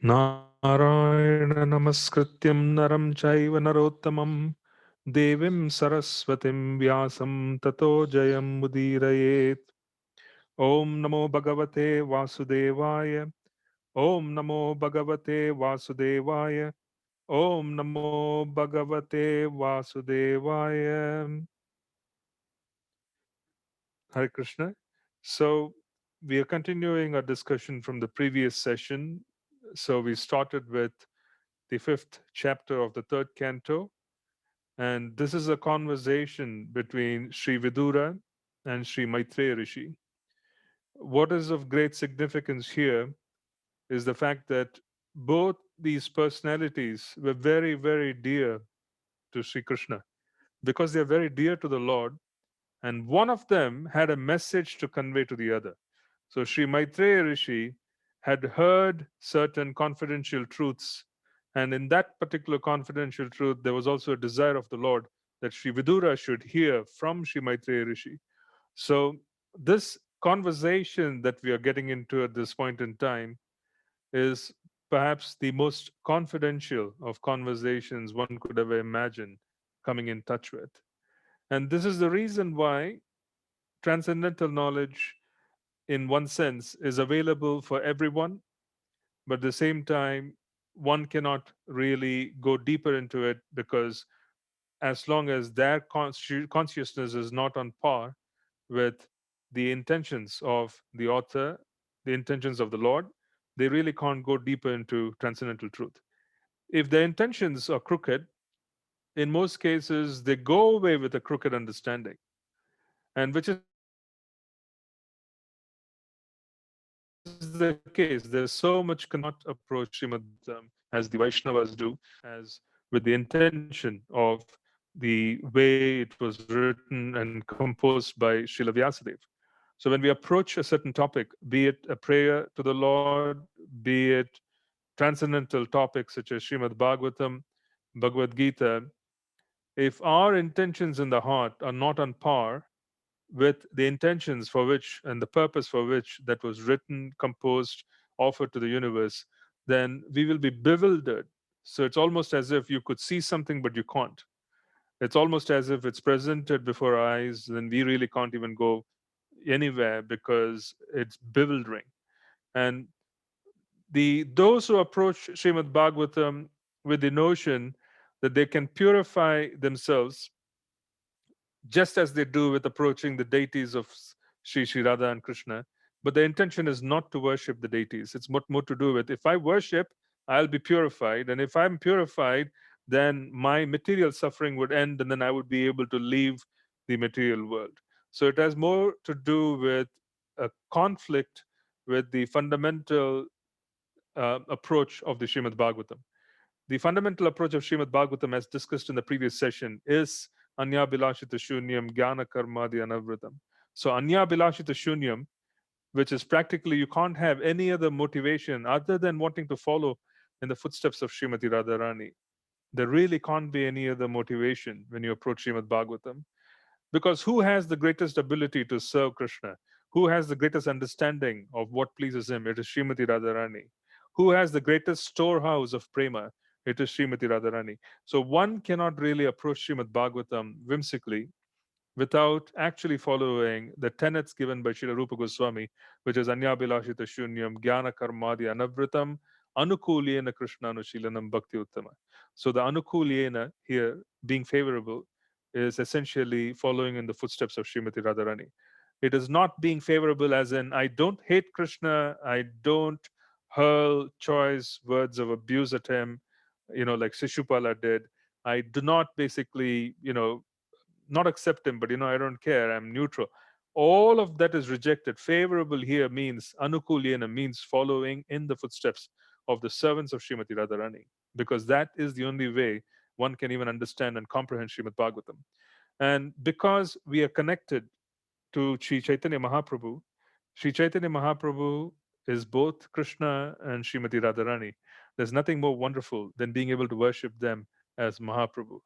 Narayana namaskrityam naram chaiva narottamam devim saraswatim vyasam tato jayam mudirayet. Om namo bhagavate vasudevaya. Om namo bhagavate vasudevaya. Om namo bhagavate vasudevaya. Hare Krishna. So we are continuing our discussion from the previous session. So we started with the fifth chapter of the third canto. And this is a conversation between Sri Vidura and Sri Maitreya Rishi. What is of great significance here is the fact that both these personalities were very, very dear to Sri Krishna because they are very dear to the Lord, and one of them had a message to convey to the other. So Sri Maitreya Rishi had heard certain confidential truths, and in that particular confidential truth, there was also a desire of the Lord that Sri Vidura should hear from Sri Maitreya Rishi. So this conversation that we are getting into at this point in time is perhaps the most confidential of conversations one could ever imagine coming in touch with. And this is the reason why transcendental knowledge, in one sense, is available for everyone, but at the same time, one cannot really go deeper into it because as long as their consciousness is not on par with the intentions of the author, the intentions of the Lord, they really can't go deeper into transcendental truth. If their intentions are crooked, in most cases, they go away with a crooked understanding. And which is the case. There's so much confusion in the Srimad Bhagavatam. Many people cannot approach Srimad Bhagavatam as the Vaishnavas do, as with the intention of the way it was written and composed by Srila Vyasadeva. So when we approach a certain topic, be it a prayer to the Lord, be it transcendental topics such as Srimad Bhagavatam, Bhagavad Gita, if our intentions in the heart are not on par with the intentions for which and the purpose for which that was written, composed, offered to the universe, then we will be bewildered. So it's almost as if you could see something, but you can't. It's almost as if it's presented before our eyes, then we really can't even go anywhere because it's bewildering. And the those who approach Srimad Bhagavatam with the notion that they can purify themselves just as they do with approaching the deities of Sri Radha and Krishna. But the intention is not to worship the deities. It's much more to do with if I worship, I'll be purified. And if I'm purified, then my material suffering would end and then I would be able to leave the material world. So it has more to do with a conflict with the fundamental approach of the Srimad Bhagavatam. The fundamental approach of Srimad Bhagavatam, as discussed in the previous session, is Anya Bilashita Shunyam Jnana Karmadi Anavritam. So Anya Bilashita Shunyam, which is practically you can't have any other motivation other than wanting to follow in the footsteps of Srimati Radharani. There really can't be any other motivation when you approach Srimad Bhagavatam. Because who has the greatest ability to serve Krishna? Who has the greatest understanding of what pleases him? It is Srimati Radharani. Who has the greatest storehouse of prema? It is Srimati Radharani. So one cannot really approach Srimad Bhagavatam whimsically without actually following the tenets given by Srila Rupa Goswami, which is Anyabhilashita Shunyam, Jnana Karmadi Anavritam, Anukulyena Krishna Anushilanam Bhakti Uttama. So the Anukulyena here, being favorable, is essentially following in the footsteps of Srimati Radharani. It is not being favorable as in, I don't hate Krishna, I don't hurl choice words of abuse at him, like Shishupala did. I do not basically, not accept him, but I don't care, I'm neutral. All of that is rejected. Favorable here means anukulyena, means following in the footsteps of the servants of Srimati Radharani, because that is the only way one can even understand and comprehend Srimad Bhagavatam. And because we are connected to Sri Chaitanya Mahaprabhu, Sri Chaitanya Mahaprabhu is both Krishna and Srimati Radharani. There's nothing more wonderful than being able to worship them as Mahaprabhu,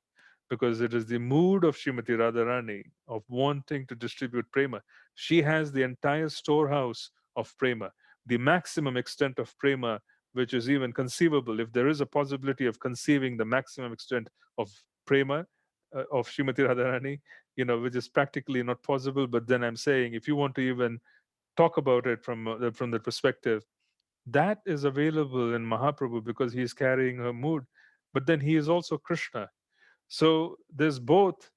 because it is the mood of Srimati Radharani of wanting to distribute prema. She has the entire storehouse of prema, the maximum extent of prema which is even conceivable, if there is a possibility of conceiving the maximum extent of prema of Srimati Radharani, which is practically not possible. But then I'm saying, if you want to even talk about it from the perspective, that is available in Mahaprabhu because he is carrying her mood, but then he is also Krishna. So there's both.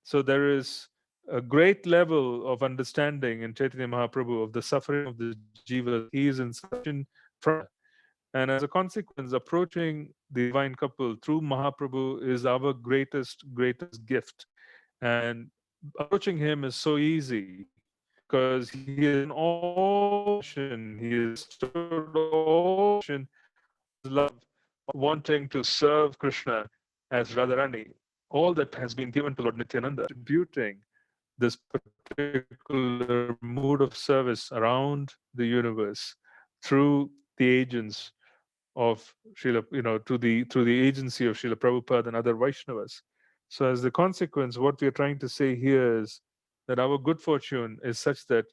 So there is a great level of understanding in Chaitanya Mahaprabhu of the suffering of the jivas. He is in separation from Krishna. And as a consequence, approaching the divine couple through Mahaprabhu is our greatest gift. And approaching him is so easy because he has done all the mission, he has bestowed all the mission of his love, of wanting to serve Krishna as Radharani. All that has been given to Lord Nityananda, distributing this particular mood of service around the universe through the agents of Srila, through the agency of Srila Prabhupada and other Vaishnavas. So, as the consequence, what we are trying to say here is that our good fortune is such that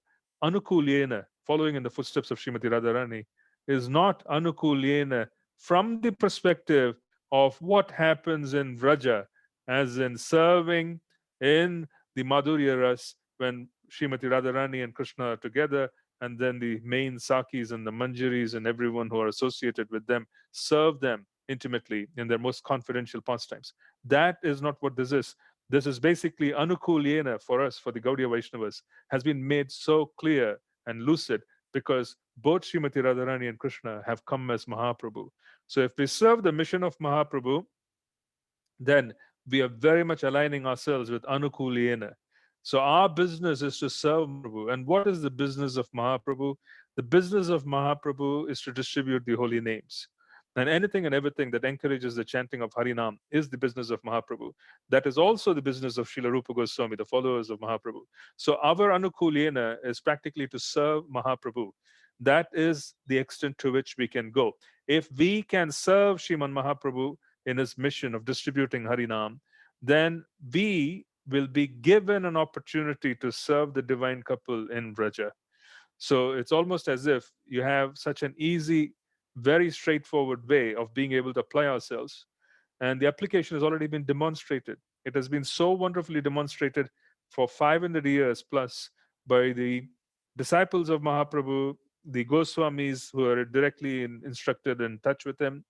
anukulyena, following in the footsteps of Srimati Radharani, is not anukulyena from the perspective of what happens in Vraja, as in serving in the Madhurya Ras when Srimati Radharani and Krishna are together, and then the main Sakis and the Manjaris and everyone who are associated with them serve them intimately in their most confidential pastimes. That is not what this is. This is basically Anukulyena for us, for the Gaudiya Vaishnavas, has been made so clear and lucid because both Srimati Radharani and Krishna have come as Mahaprabhu. So if we serve the mission of Mahaprabhu, then we are very much aligning ourselves with Anukulyena. So our business is to serve Mahaprabhu. And what is the business of Mahaprabhu? The business of Mahaprabhu is to distribute the holy names. And anything and everything that encourages the chanting of Harinam is the business of Mahaprabhu. That is also the business of Srila Rupa Goswami, the followers of Mahaprabhu. So our Anukulyena is practically to serve Mahaprabhu. That is the extent to which we can go. If we can serve Shriman Mahaprabhu in his mission of distributing Harinam, then we will be given an opportunity to serve the divine couple in Vraja. So it's almost as if you have such an easy, very straightforward way of being able to apply ourselves. And the application has already been demonstrated. It has been so wonderfully demonstrated for 500 years plus by the disciples of Mahaprabhu, the Goswamis who are directly instructed in touch with him,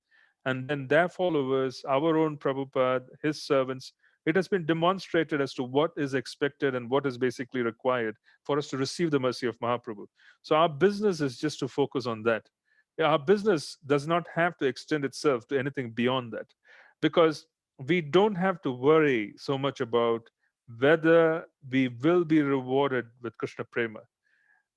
and then their followers, our own Prabhupada, his servants. It has been demonstrated as to what is expected and what is basically required for us to receive the mercy of Mahaprabhu. So our business is just to focus on that. Yeah, our business does not have to extend itself to anything beyond that because we don't have to worry so much about whether we will be rewarded with Krishna Prema.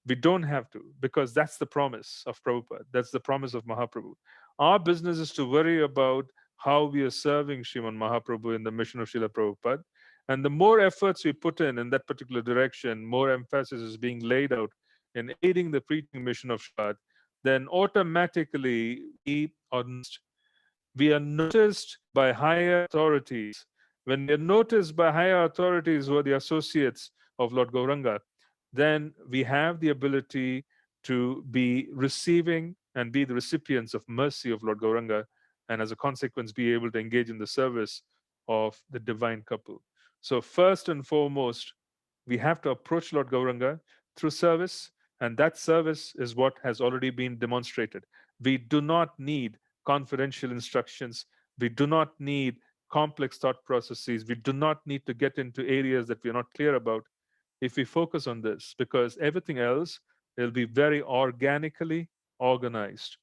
We don't have to, because that's the promise of Prabhupada. That's the promise of Mahaprabhu. Our business is to worry about how we are serving Sriman Mahaprabhu in the mission of Srila Prabhupada. And the more efforts we put in that particular direction, more emphasis is being laid out in aiding the preaching mission of Srila, then automatically we are noticed by higher authorities. When we are noticed by higher authorities who are the associates of Lord Gauranga, then we have the ability to be receiving and be the recipients of mercy of Lord Gauranga, and as a consequence, be able to engage in the service of the divine couple. So, first and foremost, we have to approach Lord Gauranga through service, and that service is what has already been demonstrated. We do not need confidential instructions. We do not need complex thought processes. We do not need to get into areas that we are not clear about if we focus on this, because everything else will be very organically organized.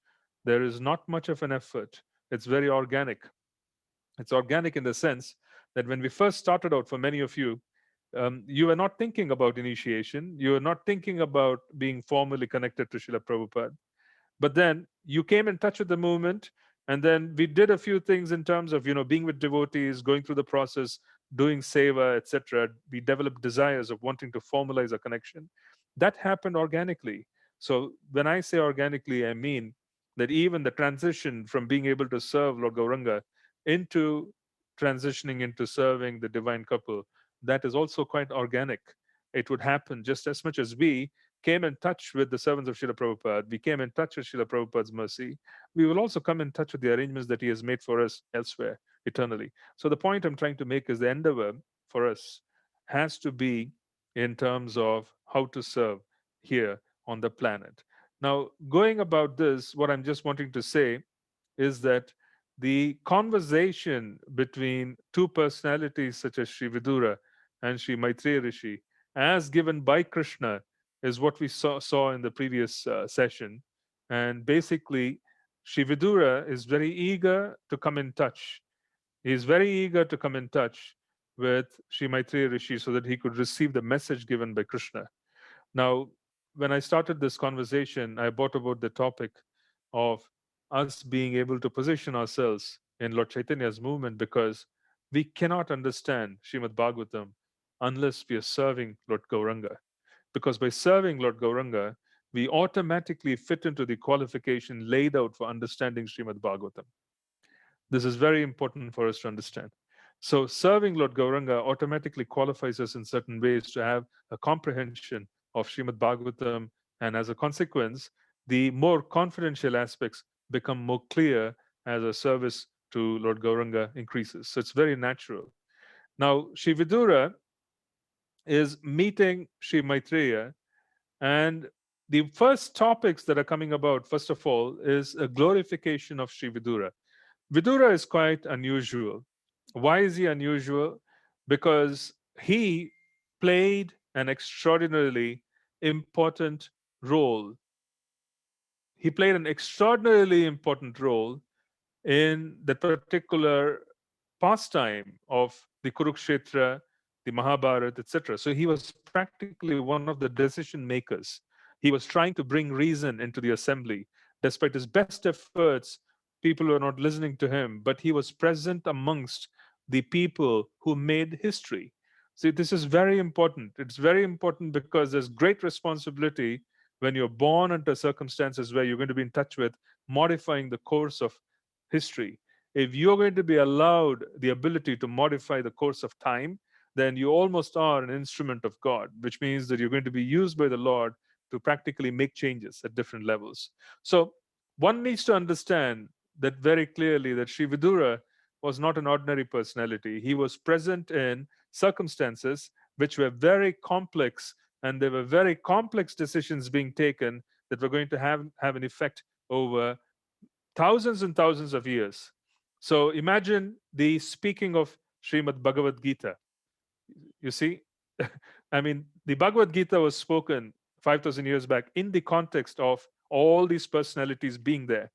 There is not much of an effort. It's very organic. It's organic in the sense that when we first started out, for many of you, you were not thinking about initiation. You were not thinking about being formally connected to Srila Prabhupada. But then you came in touch with the movement, and then we did a few things in terms of being with devotees, going through the process, doing seva, etc. We developed desires of wanting to formalize a connection. That happened organically. So when I say organically, I mean that even the transition from being able to serve Lord Gauranga into transitioning into serving the divine couple, that is also quite organic. It would happen just as much as we came in touch with the servants of Srila Prabhupada, we came in touch with Srila Prabhupada's mercy, we will also come in touch with the arrangements that he has made for us elsewhere eternally. So the point I'm trying to make is the endeavor for us has to be in terms of how to serve here on the planet. Now, going about this, what I'm just wanting to say is that the conversation between two personalities such as Sri Vidura and Sri Maitreya Rishi, as given by Krishna, is what we saw in the previous session. And basically, Sri Vidura is very eager to come in touch. He is very eager to come in touch with Sri Maitreya Rishi so that he could receive the message given by Krishna. Now, when I started this conversation, I brought about the topic of us being able to position ourselves in Lord Chaitanya's movement because we cannot understand Srimad Bhagavatam unless we are serving Lord Gauranga. Because by serving Lord Gauranga, we automatically fit into the qualification laid out for understanding Srimad Bhagavatam. This is very important for us to understand. So, serving Lord Gauranga automatically qualifies us in certain ways to have a comprehension of Srimad Bhagavatam, and as a consequence, the more confidential aspects become more clear as our service to Lord Gauranga increases. So, it's very natural. Now, Sri Vidura is meeting Sri Maitreya, and the first topics that are coming about, first of all, is a glorification of Sri Vidura. Vidura is quite unusual. Why is he unusual? Because he played an extraordinarily important role. He played an extraordinarily important role in the particular pastime of the Kurukshetra, the Mahabharata, etc. So he was practically one of the decision makers. He was trying to bring reason into the assembly. Despite his best efforts, people were not listening to him, but he was present amongst the people who made history. See, this is very important. It's very important because there's great responsibility when you're born under circumstances where you're going to be in touch with modifying the course of history. If you're going to be allowed the ability to modify the course of time, then you almost are an instrument of God, which means that you're going to be used by the Lord to practically make changes at different levels. So one needs to understand that very clearly that Sri Vidura was not an ordinary personality. He was present in circumstances which were very complex, and there were very complex decisions being taken that were going to have an effect over thousands and thousands of years. So imagine the speaking of Srimad Bhagavad Gita. You see, I mean, the Bhagavad Gita was spoken 5,000 years back in the context of all these personalities being there.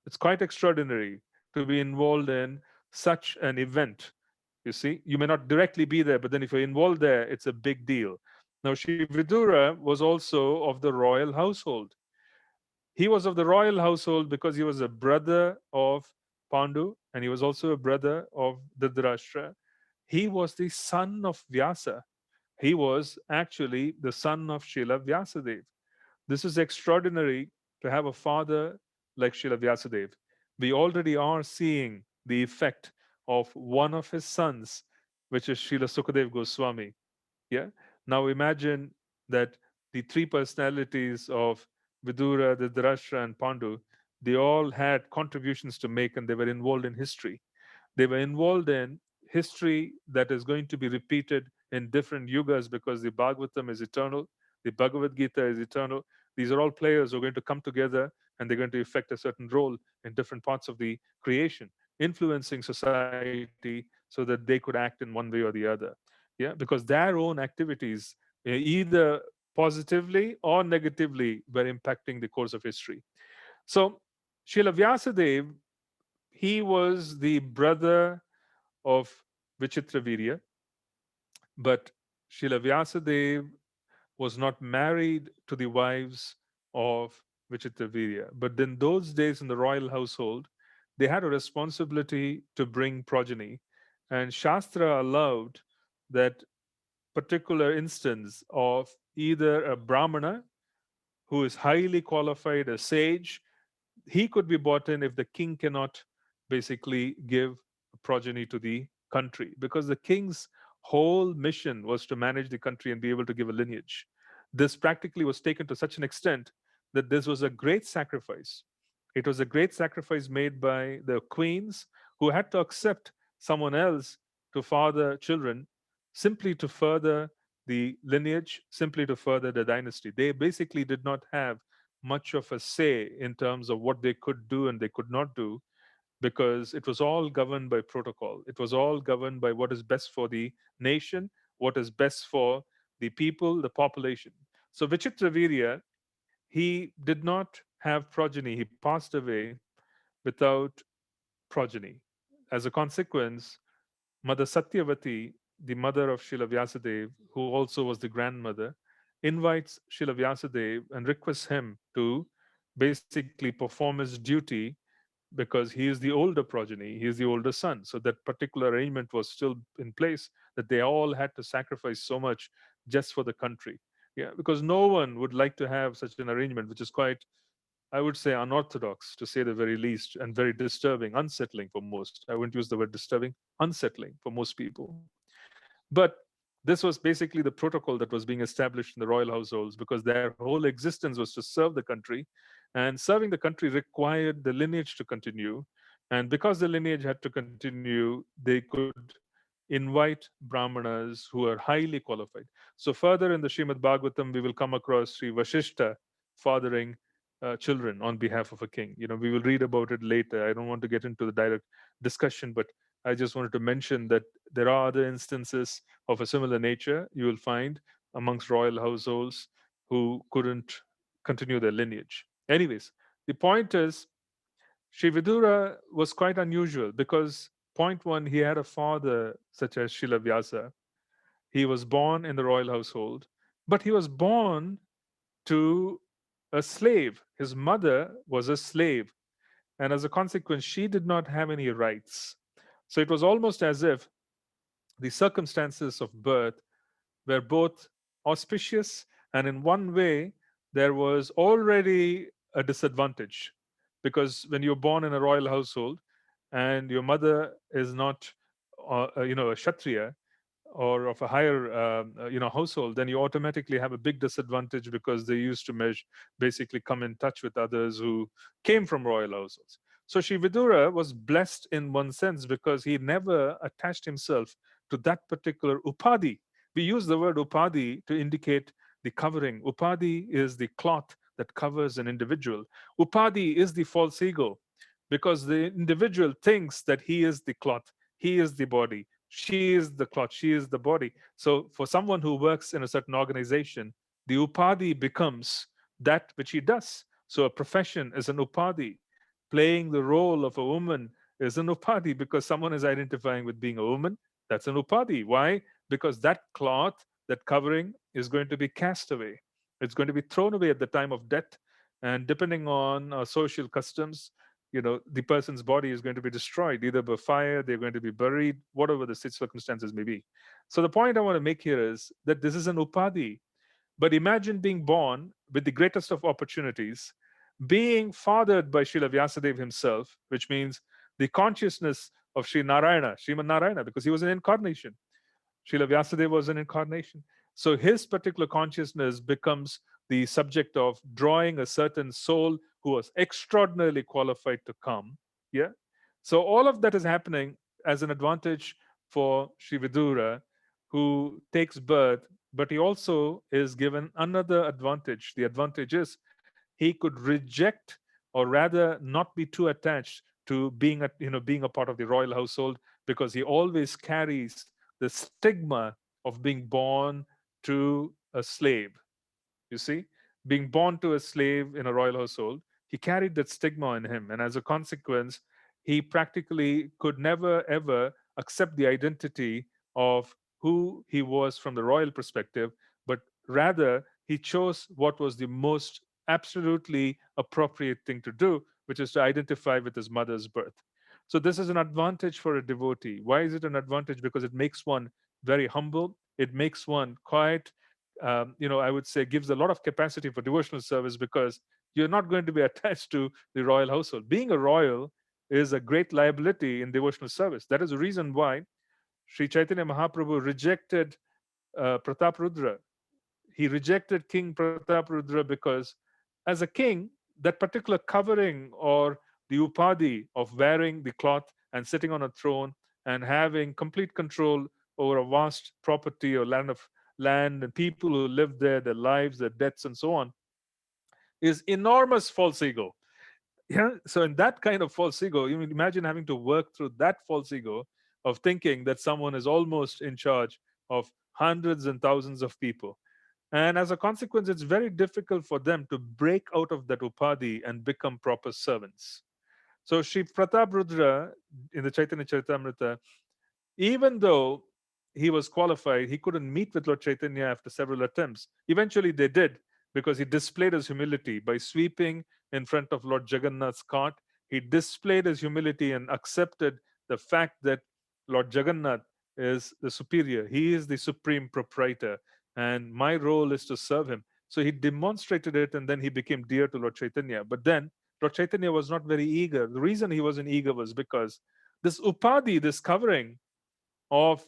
It's quite extraordinary to be involved in such an event. You see, you may not directly be there, but then if you're involved there, it's a big deal. Now, Sri Vidura was also of the royal household. He was of the royal household because he was a brother of Pandu and he was also a brother of Dhritarashtra. He was the son of Vyasa. He was actually the son of Srila Vyasadeva. This is extraordinary to have a father like Srila Vyasadeva. We already are seeing the effect of one of his sons, which is Srila Sukadev Goswami. Yeah. Now imagine that the three personalities of Vidura, Dhritarashtra, and Pandu, they all had contributions to make and they were involved in history. They were involved in history that is going to be repeated in different yugas because the Bhagavatam is eternal, the Bhagavad Gita is eternal. These are all players who are going to come together and they're going to effect a certain role in different parts of the creation, influencing society so that they could act in one way or the other. Yeah, because their own activities, either positively or negatively, were impacting the course of history. So, Srila Vyasadeva, he was the brother of Vichitravirya, but Srila Vyasadeva was not married to the wives of Vichitravirya. But in those days in the royal household, they had a responsibility to bring progeny. And Shastra allowed that particular instance of either a Brahmana who is highly qualified, a sage, he could be brought in if the king cannot basically give progeny to the country because the king's whole mission was to manage the country and be able to give a lineage. This practically was taken to such an extent that this was a great sacrifice. It was a great sacrifice made by the queens who had to accept someone else to father children simply to further the lineage, simply to further the dynasty. They basically did not have much of a say in terms of what they could do and they could not do, because it was all governed by protocol. It was all governed by what is best for the nation, what is best for the people, the population. So Vichitravirya, he did not have progeny. He passed away without progeny. As a consequence, Mother Satyavati, the mother of Srila Vyasadeva, who also was the grandmother, invites Srila Vyasadeva and requests him to basically perform his duty, because he is the older progeny, he is the older son. So that particular arrangement was still in place, that they all had to sacrifice so much just for the country. Yeah, because no one would like to have such an arrangement, which is quite, I would say, unorthodox to say the very least, and very disturbing, unsettling for most. I wouldn't use the word disturbing, unsettling for most people. But this was basically the protocol that was being established in the royal households, because their whole existence was to serve the country. And serving the country required the lineage to continue. And because the lineage had to continue, they could invite brahmanas who are highly qualified. So, further in the Srimad Bhagavatam, we will come across Sri Vashishta fathering children on behalf of a king. We will read about it later. I don't want to get into the direct discussion, but I just wanted to mention that there are other instances of a similar nature you will find amongst royal households who couldn't continue their lineage. Anyways, the point is, Sri Vidura was quite unusual because, point one, he had a father such as Srila Vyasa. He was born in the royal household, but he was born to a slave. His mother was a slave, and as a consequence, she did not have any rights. So it was almost as if the circumstances of birth were both auspicious, and in one way, there was already a disadvantage. Because when you're born in a royal household and your mother is not, a Kshatriya, or of a higher household, then you automatically have a big disadvantage, because they used to basically come in touch with others who came from royal households. So Sri Vidura was blessed in one sense, because he never attached himself to that particular upadhi. We use the word upadhi to indicate the covering. Upadhi is the cloth that covers an individual. Upadhi is the false ego, because the individual thinks that he is the cloth, he is the body, she is the cloth, she is the body. So for someone who works in a certain organization, the upadhi becomes that which he does. So a profession is an upadhi. Playing the role of a woman is an upadhi, because someone is identifying with being a woman. That's an upadhi. Why? Because that cloth, that covering, is going to be cast away. It's going to be thrown away at the time of death. And depending on social customs, the person's body is going to be destroyed either by fire, they're going to be buried, whatever the circumstances may be. So the point I want to make here is that this is an upadhi. But imagine being born with the greatest of opportunities, being fathered by Srila Vyasadeva himself, which means the consciousness of Sri Narayana, Sriman Narayana, because he was an incarnation. Srila Vyasadeva was an incarnation. So his particular consciousness becomes the subject of drawing a certain soul who was extraordinarily qualified to come. Yeah. So all of that is happening as an advantage for Sri Vidura, who takes birth, but he also is given another advantage. The advantage is he could reject, or rather not be too attached to being a part of the royal household, because he always carries the stigma of being born to a slave. You see, being born to a slave in a royal household, he carried that stigma in him. And as a consequence, he practically could never ever accept the identity of who he was from the royal perspective, but rather he chose what was the most absolutely appropriate thing to do, which is to identify with his mother's birth. So, this is an advantage for a devotee. Why is it an advantage? Because it makes one very humble, it makes one quiet, I would say gives a lot of capacity for devotional service, because you're not going to be attached to the royal household. Being a royal is a great liability in devotional service. That is the reason why Sri Chaitanya Mahaprabhu rejected Pratap Rudra. he rejected King Prataprudra because, as a king, that particular covering or the upadhi of wearing the cloth and sitting on a throne and having complete control over a vast property or land and people who live there, their lives, their debts, and so on, is enormous false ego. Yeah. So in that kind of false ego, you imagine having to work through that false ego of thinking that someone is almost in charge of hundreds and thousands of people. And as a consequence, it's very difficult for them to break out of that upadhi and become proper servants. So Sri Pratap Rudra in the Chaitanya Charitamrita, even though he was qualified, he couldn't meet with Lord Chaitanya after several attempts. Eventually, they did because he displayed his humility by sweeping in front of Lord Jagannath's cart. He displayed his humility and accepted the fact that Lord Jagannath is the superior, he is the supreme proprietor, and my role is to serve him. So he demonstrated it, and then he became dear to Lord Chaitanya. But then Lord Chaitanya was not very eager. The reason he wasn't eager was because this upadhi, this covering, of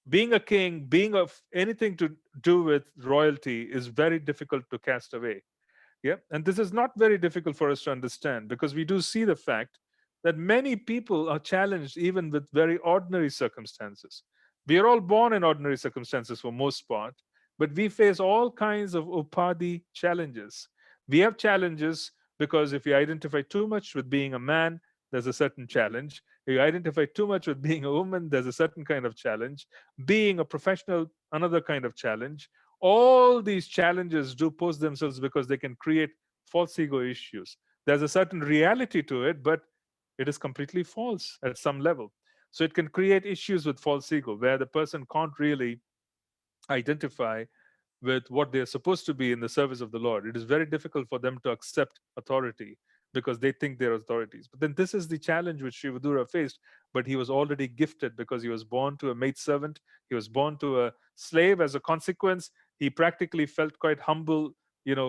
being a king, being of anything to do with royalty is very difficult to cast away. Yeah. And this is not very difficult for us to understand because we do see the fact that many people are challenged even with very ordinary circumstances. We are all born in ordinary circumstances for most part, but we face all kinds of upadhi challenges. We have challenges because if you identify too much with being a man, there's a certain challenge. If you identify too much with being a woman, there's a certain kind of challenge. Being a professional, another kind of challenge. All these challenges do pose themselves because they can create false ego issues. There's a certain reality to it, but it is completely false at some level. So it can create issues with false ego where the person can't really identify with what they're supposed to be in the service of the Lord. It is very difficult for them to accept authority because they think they're authorities. But then this is the challenge which Sri Vidura faced, but he was already gifted because he was born to a maidservant, he was born to a slave. As a consequence, he practically felt quite humble,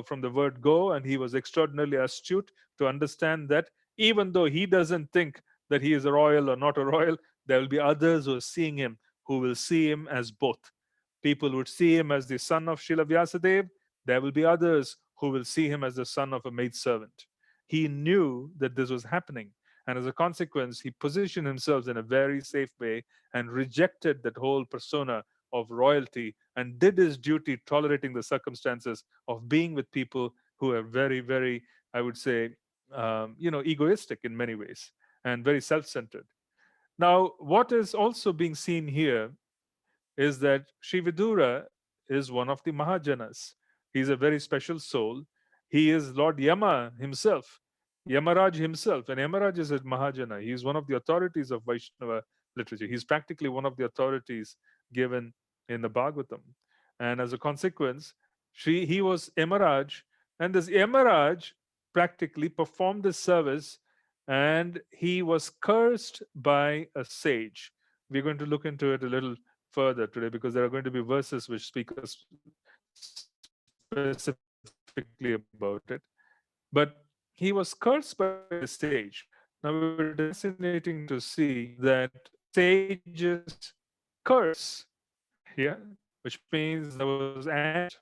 from the word go, and he was extraordinarily astute to understand that even though he doesn't think that he is a royal or not a royal, there will be others who are seeing him, who will see him as both. People would see him as the son of Srila Vyasadeva. There will be others who will see him as the son of a maidservant. He knew that this was happening. And as a consequence, he positioned himself in a very safe way and rejected that whole persona of royalty and did his duty, tolerating the circumstances of being with people who are very, very, I would say, egoistic in many ways and very self centered. Now, what is also being seen here is that Sri Vidura is one of the Mahajanas. He's a very special soul. He is Lord Yama himself, Yamaraj himself. And Yamaraj is a Mahajana. He is one of the authorities of Vaishnava literature. He's practically one of the authorities given in the Bhagavatam. And as a consequence, he was Yamaraj. And this Yamaraj practically performed this service and he was cursed by a sage. We're going to look into it a little further today because there are going to be verses which speak us specifically about it. But he was cursed by the sage. Now it is fascinating to see that sages curse, yeah, which means there was anger present.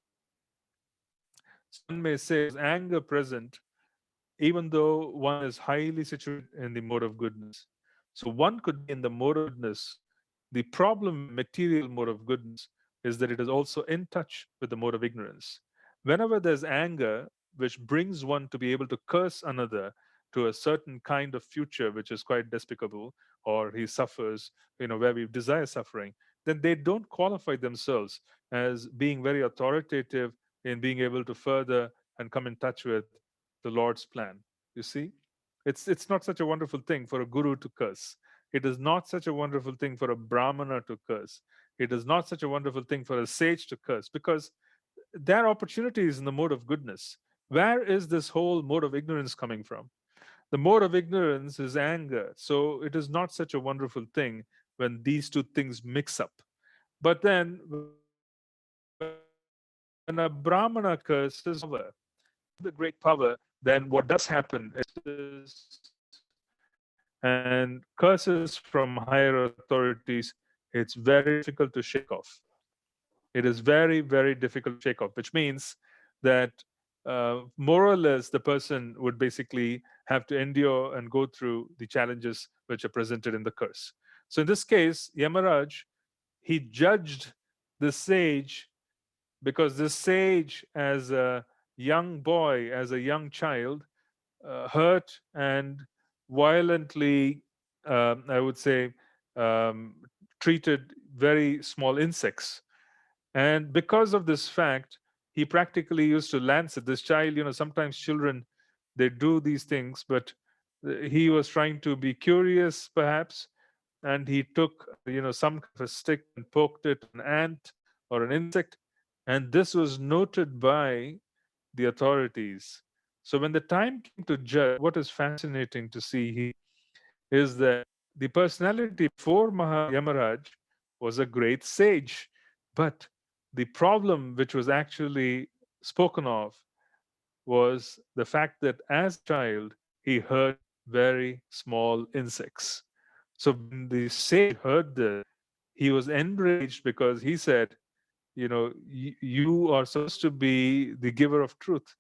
So one may say there was anger present even though one is highly situated in the mode of goodness. So one could be in the mode of goodness. The problem with material mode of goodness is that it is also in touch with the mode of ignorance. Whenever there's anger, which brings one to be able to curse another to a certain kind of future, which is quite despicable, or he suffers, where we desire suffering, then they don't qualify themselves as being very authoritative in being able to further and come in touch with the Lord's plan. You see, it's not such a wonderful thing for a guru to curse. It is not such a wonderful thing for a brahmana to curse. It is not such a wonderful thing for a sage to curse because there are opportunities in the mode of goodness. Where is this whole mode of ignorance coming from? The mode of ignorance is anger. So it is not such a wonderful thing when these two things mix up. But then when a brahmana curses, when a brahmana has the great power, then what does happen is and curses from higher authorities, it's very difficult to shake off. It is very, very difficult to shake off, which means that more or less the person would basically have to endure and go through the challenges which are presented in the curse. So in this case, Yamaraj, he judged the sage because this sage, as a young boy, as a young child, hurt and violently, I would say, um, treated very small insects. And because of this fact, he practically used to lance it. This child, sometimes children, they do these things, but he was trying to be curious, perhaps, and he took, some kind of a stick and poked it an ant or an insect, and this was noted by the authorities. So when the time came to judge, what is fascinating to see here is that the personality before Yamaraj was a great sage, but the problem which was actually spoken of was the fact that as a child he hurt very small insects. So when the sage heard this, he was enraged because he said, you are supposed to be the giver of truth.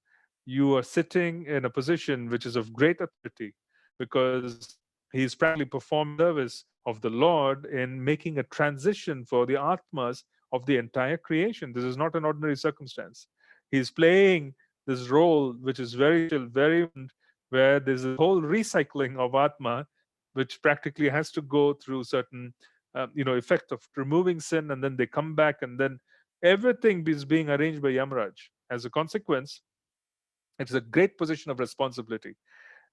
You are sitting in a position which is of great authority because he's practically performing service of the Lord in making a transition for the Atmas of the entire creation. This is not an ordinary circumstance. He's playing this role which is very still very important, where there's a whole recycling of Atma, which practically has to go through certain effect of removing sin, and then they come back, and then everything is being arranged by Yamraj. As a consequence, it's a great position of responsibility.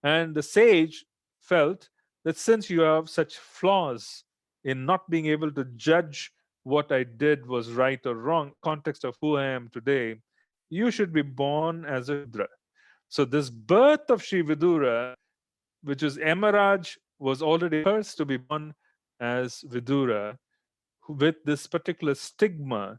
And the sage felt that since you have such flaws in not being able to judge what I did was right or wrong, context of who I am today, you should be born as a Shudra. So this birth of Sri Vidura, which is Emaraj, was already cursed to be born as Vidura with this particular stigma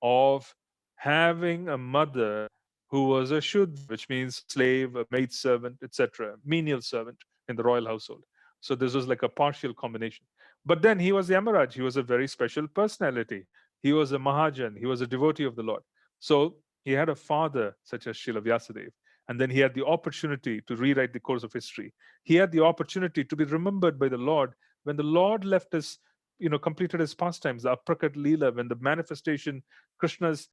of having a mother who was a Shudra, which means slave, a maid servant, etc., menial servant in the royal household. So this was like a partial combination. But then he was Yamaraj. He was a very special personality. He was a Mahajan. He was a devotee of the Lord. So he had a father such as Srila Vyasadeva. And then he had the opportunity to rewrite the course of history. He had the opportunity to be remembered by the Lord when the Lord left his, completed his pastimes, the Aprakat Leela, when the manifestation, Krishna's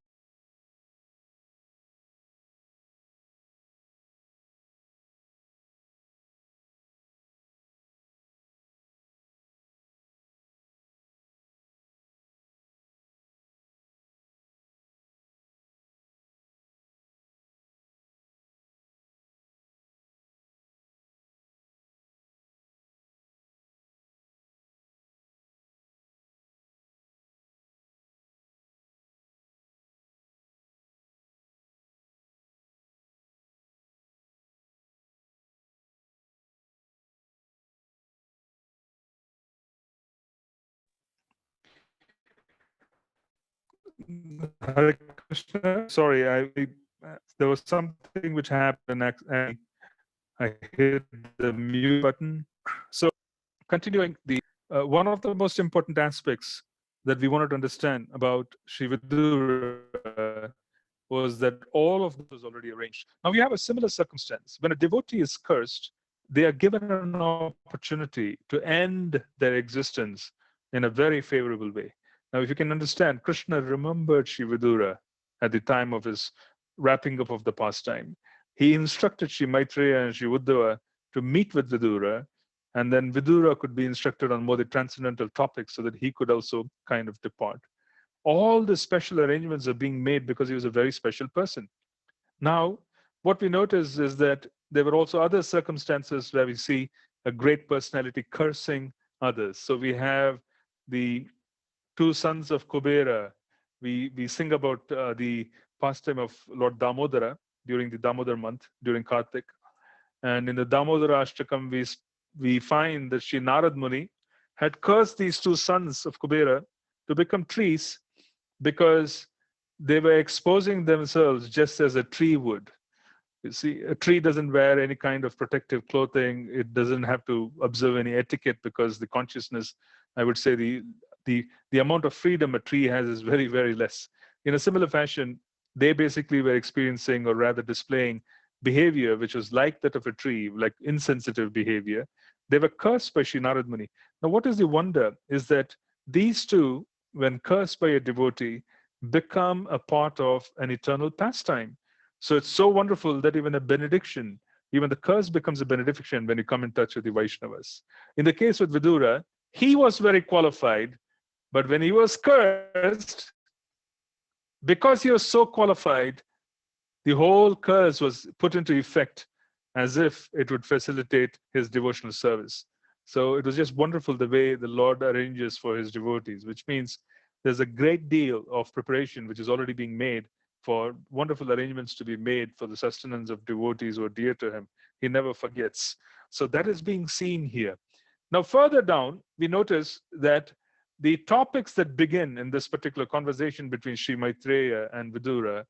Hare Krishna. Sorry, there was something which happened, and I hit the mute button. So, continuing, one of the most important aspects that we wanted to understand about Sri Vidura was that all of this was already arranged. Now we have a similar circumstance. When a devotee is cursed, they are given an opportunity to end their existence in a very favorable way. Now, if you can understand, Krishna remembered Sri Vidura at the time of his wrapping up of the pastime. He instructed Sri Maitreya and Sri Uddhava to meet with Vidura, and then Vidura could be instructed on more the transcendental topics so that he could also kind of depart. All the special arrangements are being made because he was a very special person. Now, what we notice is that there were also other circumstances where we see a great personality cursing others. So we have the two sons of Kubera. We sing about the pastime of Lord Damodara during the Damodar month, during Kartik. And in the Damodara Ashtakam, we find that Sri Narad Muni had cursed these two sons of Kubera to become trees because they were exposing themselves just as a tree would. You see, a tree doesn't wear any kind of protective clothing. It doesn't have to observe any etiquette because the consciousness, I would say, the amount of freedom a tree has is very, very less. In a similar fashion, they basically were experiencing, or rather displaying, behavior which was like that of a tree, like insensitive behavior. They were cursed by Sri Narad Muni. Now, what is the wonder is that these two, when cursed by a devotee, become a part of an eternal pastime. So it's so wonderful that even a benediction, even the curse becomes a benediction when you come in touch with the Vaishnavas. In the case with Vidura, he was very qualified, but when he was cursed, because he was so qualified, the whole curse was put into effect as if it would facilitate his devotional service. So it was just wonderful the way the Lord arranges for his devotees, which means there's a great deal of preparation which is already being made for wonderful arrangements to be made for the sustenance of devotees who are dear to him. He never forgets. So that is being seen here. Now, further down, we notice that the topics that begin in this particular conversation between Sri Maitreya and Vidura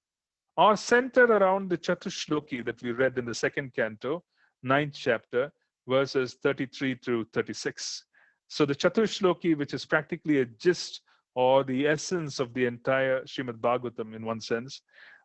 are centered around the Chatushloki that we read in the second canto, ninth chapter, verses 33 through 36. So the Chatushloki, which is practically a gist or the essence of the entire Srimad Bhagavatam in one sense,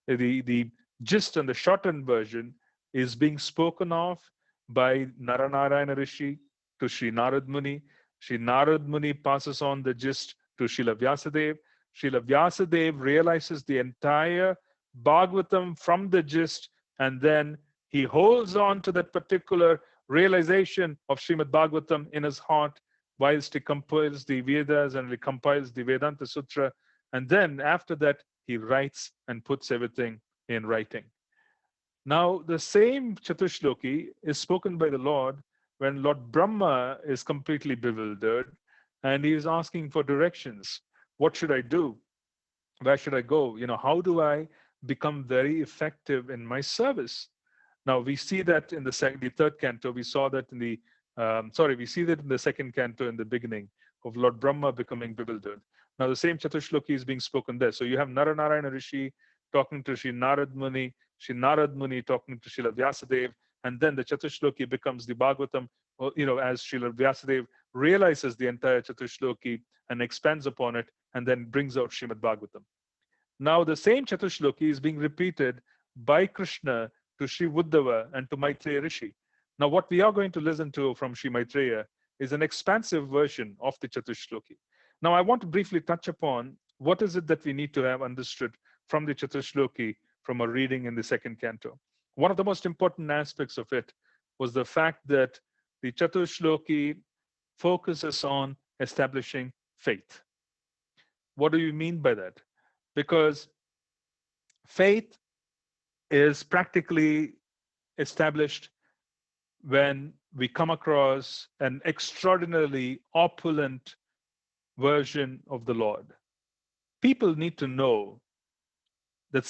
the gist and the shortened version is being spoken of by Naranarayana Rishi to Sri Narad Muni. Sri Narad Muni passes on the gist to Srila Vyasadeva. Srila Vyasadeva realizes the entire Bhagavatam from the gist, and then he holds on to that particular realization of Srimad Bhagavatam in his heart whilst he compiles the Vedas and he compiles the Vedanta Sutra. And then after that, he writes and puts everything in writing. Now, the same Chatushloki is spoken by the Lord when Lord Brahma is completely bewildered and he is asking for directions. What should I do? Where should I go? How do I become very effective in my service? Now we see that in the third canto. We saw that in we see that in the second canto in the beginning of Lord Brahma becoming bewildered. Now the same Chatushloki is being spoken there. So you have Naranarayana Rishi talking to Sri Narad Muni talking to Srila Vyasadeva, and then the Chatushloki becomes the Bhagavatam, as Srila Vyasadeva realizes the entire Chatushloki and expands upon it, and then brings out Srimad Bhagavatam. Now the same Chatushloki is being repeated by Krishna to Sri Uddhava and to Maitreya Rishi. Now what we are going to listen to from Sri Maitreya is an expansive version of the Chatushloki. Now I want to briefly touch upon what is it that we need to have understood from the Chatushloki from a reading in the second canto. One of the most important aspects of it was the fact that the Chatushloki focuses on establishing faith. What do you mean by that? Because faith is practically established when we come across an extraordinarily opulent version of the Lord. People need to know that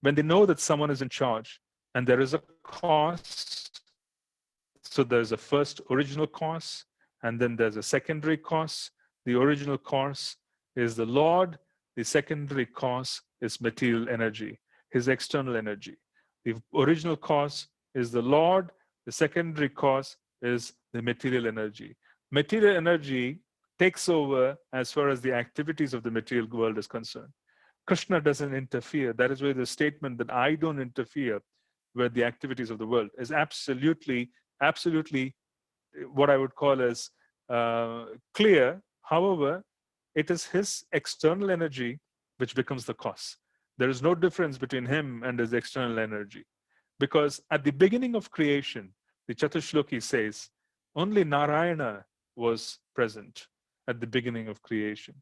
when they know that someone is in charge and there is a cause, so there's a first original cause and then there's a secondary cause. The original cause is the Lord. The secondary cause is material energy, his external energy. The original cause is the Lord. The secondary cause is the material energy. Material energy takes over as far as the activities of the material world is concerned. Krishna doesn't interfere. That is why the statement that I don't interfere with the activities of the world is absolutely what I would call as clear. However, it is his external energy which becomes the cause. There is no difference between him and his external energy. Because at the beginning of creation, the Chatushloki says, only Narayana was present at the beginning of creation.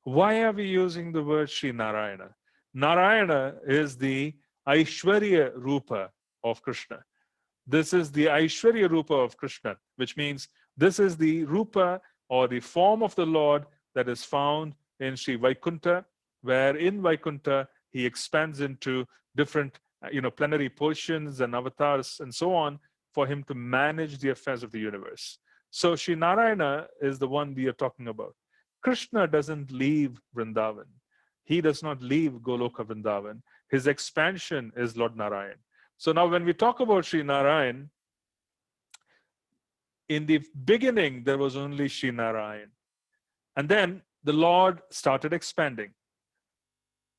Why are we using the word Sri Narayana? Narayana is the Aishwarya Rupa of Krishna. This is the Aishwarya Rupa of Krishna, which means this is the Rupa or the form of the Lord that is found in Sri Vaikuntha, where in Vaikuntha he expands into different plenary portions and avatars and so on for him to manage the affairs of the universe. So Sri Narayana is the one we are talking about. Krishna doesn't leave Vrindavan. He does not leave Goloka Vrindavan. His expansion is Lord Narayan. So now when we talk about Sri Narayan, in the beginning, there was only Sri Narayan. And then the Lord started expanding.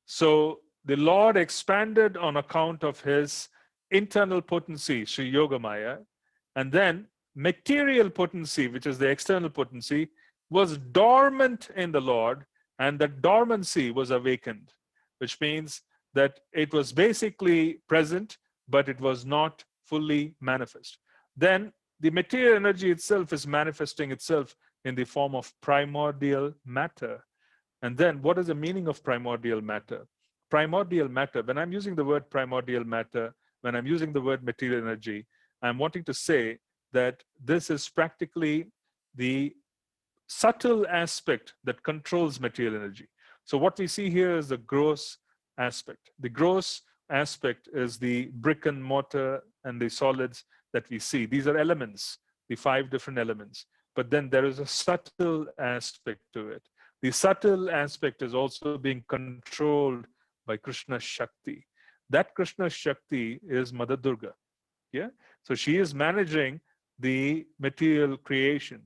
So the Lord expanded on account of his internal potency, Sri Yogamaya, and then material potency, which is the external potency, was dormant in the Lord, and that dormancy was awakened, which means that it was basically present, but it was not fully manifest. Then the material energy itself is manifesting itself in the form of primordial matter. And then what is the meaning of primordial matter? Primordial matter, when I'm using the word primordial matter, when I'm using the word material energy, I'm wanting to say that this is practically the subtle aspect that controls material energy. So what we see here is the gross aspect. The gross aspect is the brick and mortar and the solids that we see. These are elements, the 5 different elements. But then there is a subtle aspect to it. The subtle aspect is also being controlled by Krishna Shakti. That Krishna Shakti is Mother Durga. Yeah. So she is managing the material creation,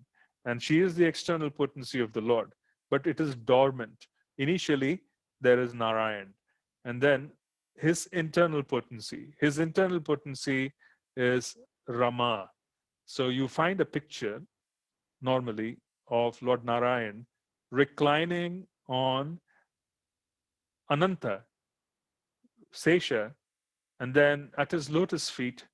and she is the external potency of the Lord, but it is dormant. Initially, there is Narayan, and then his internal potency is Rama. So you find a picture normally of Lord Narayan reclining on Ananta, Sesha, and then at his lotus feet,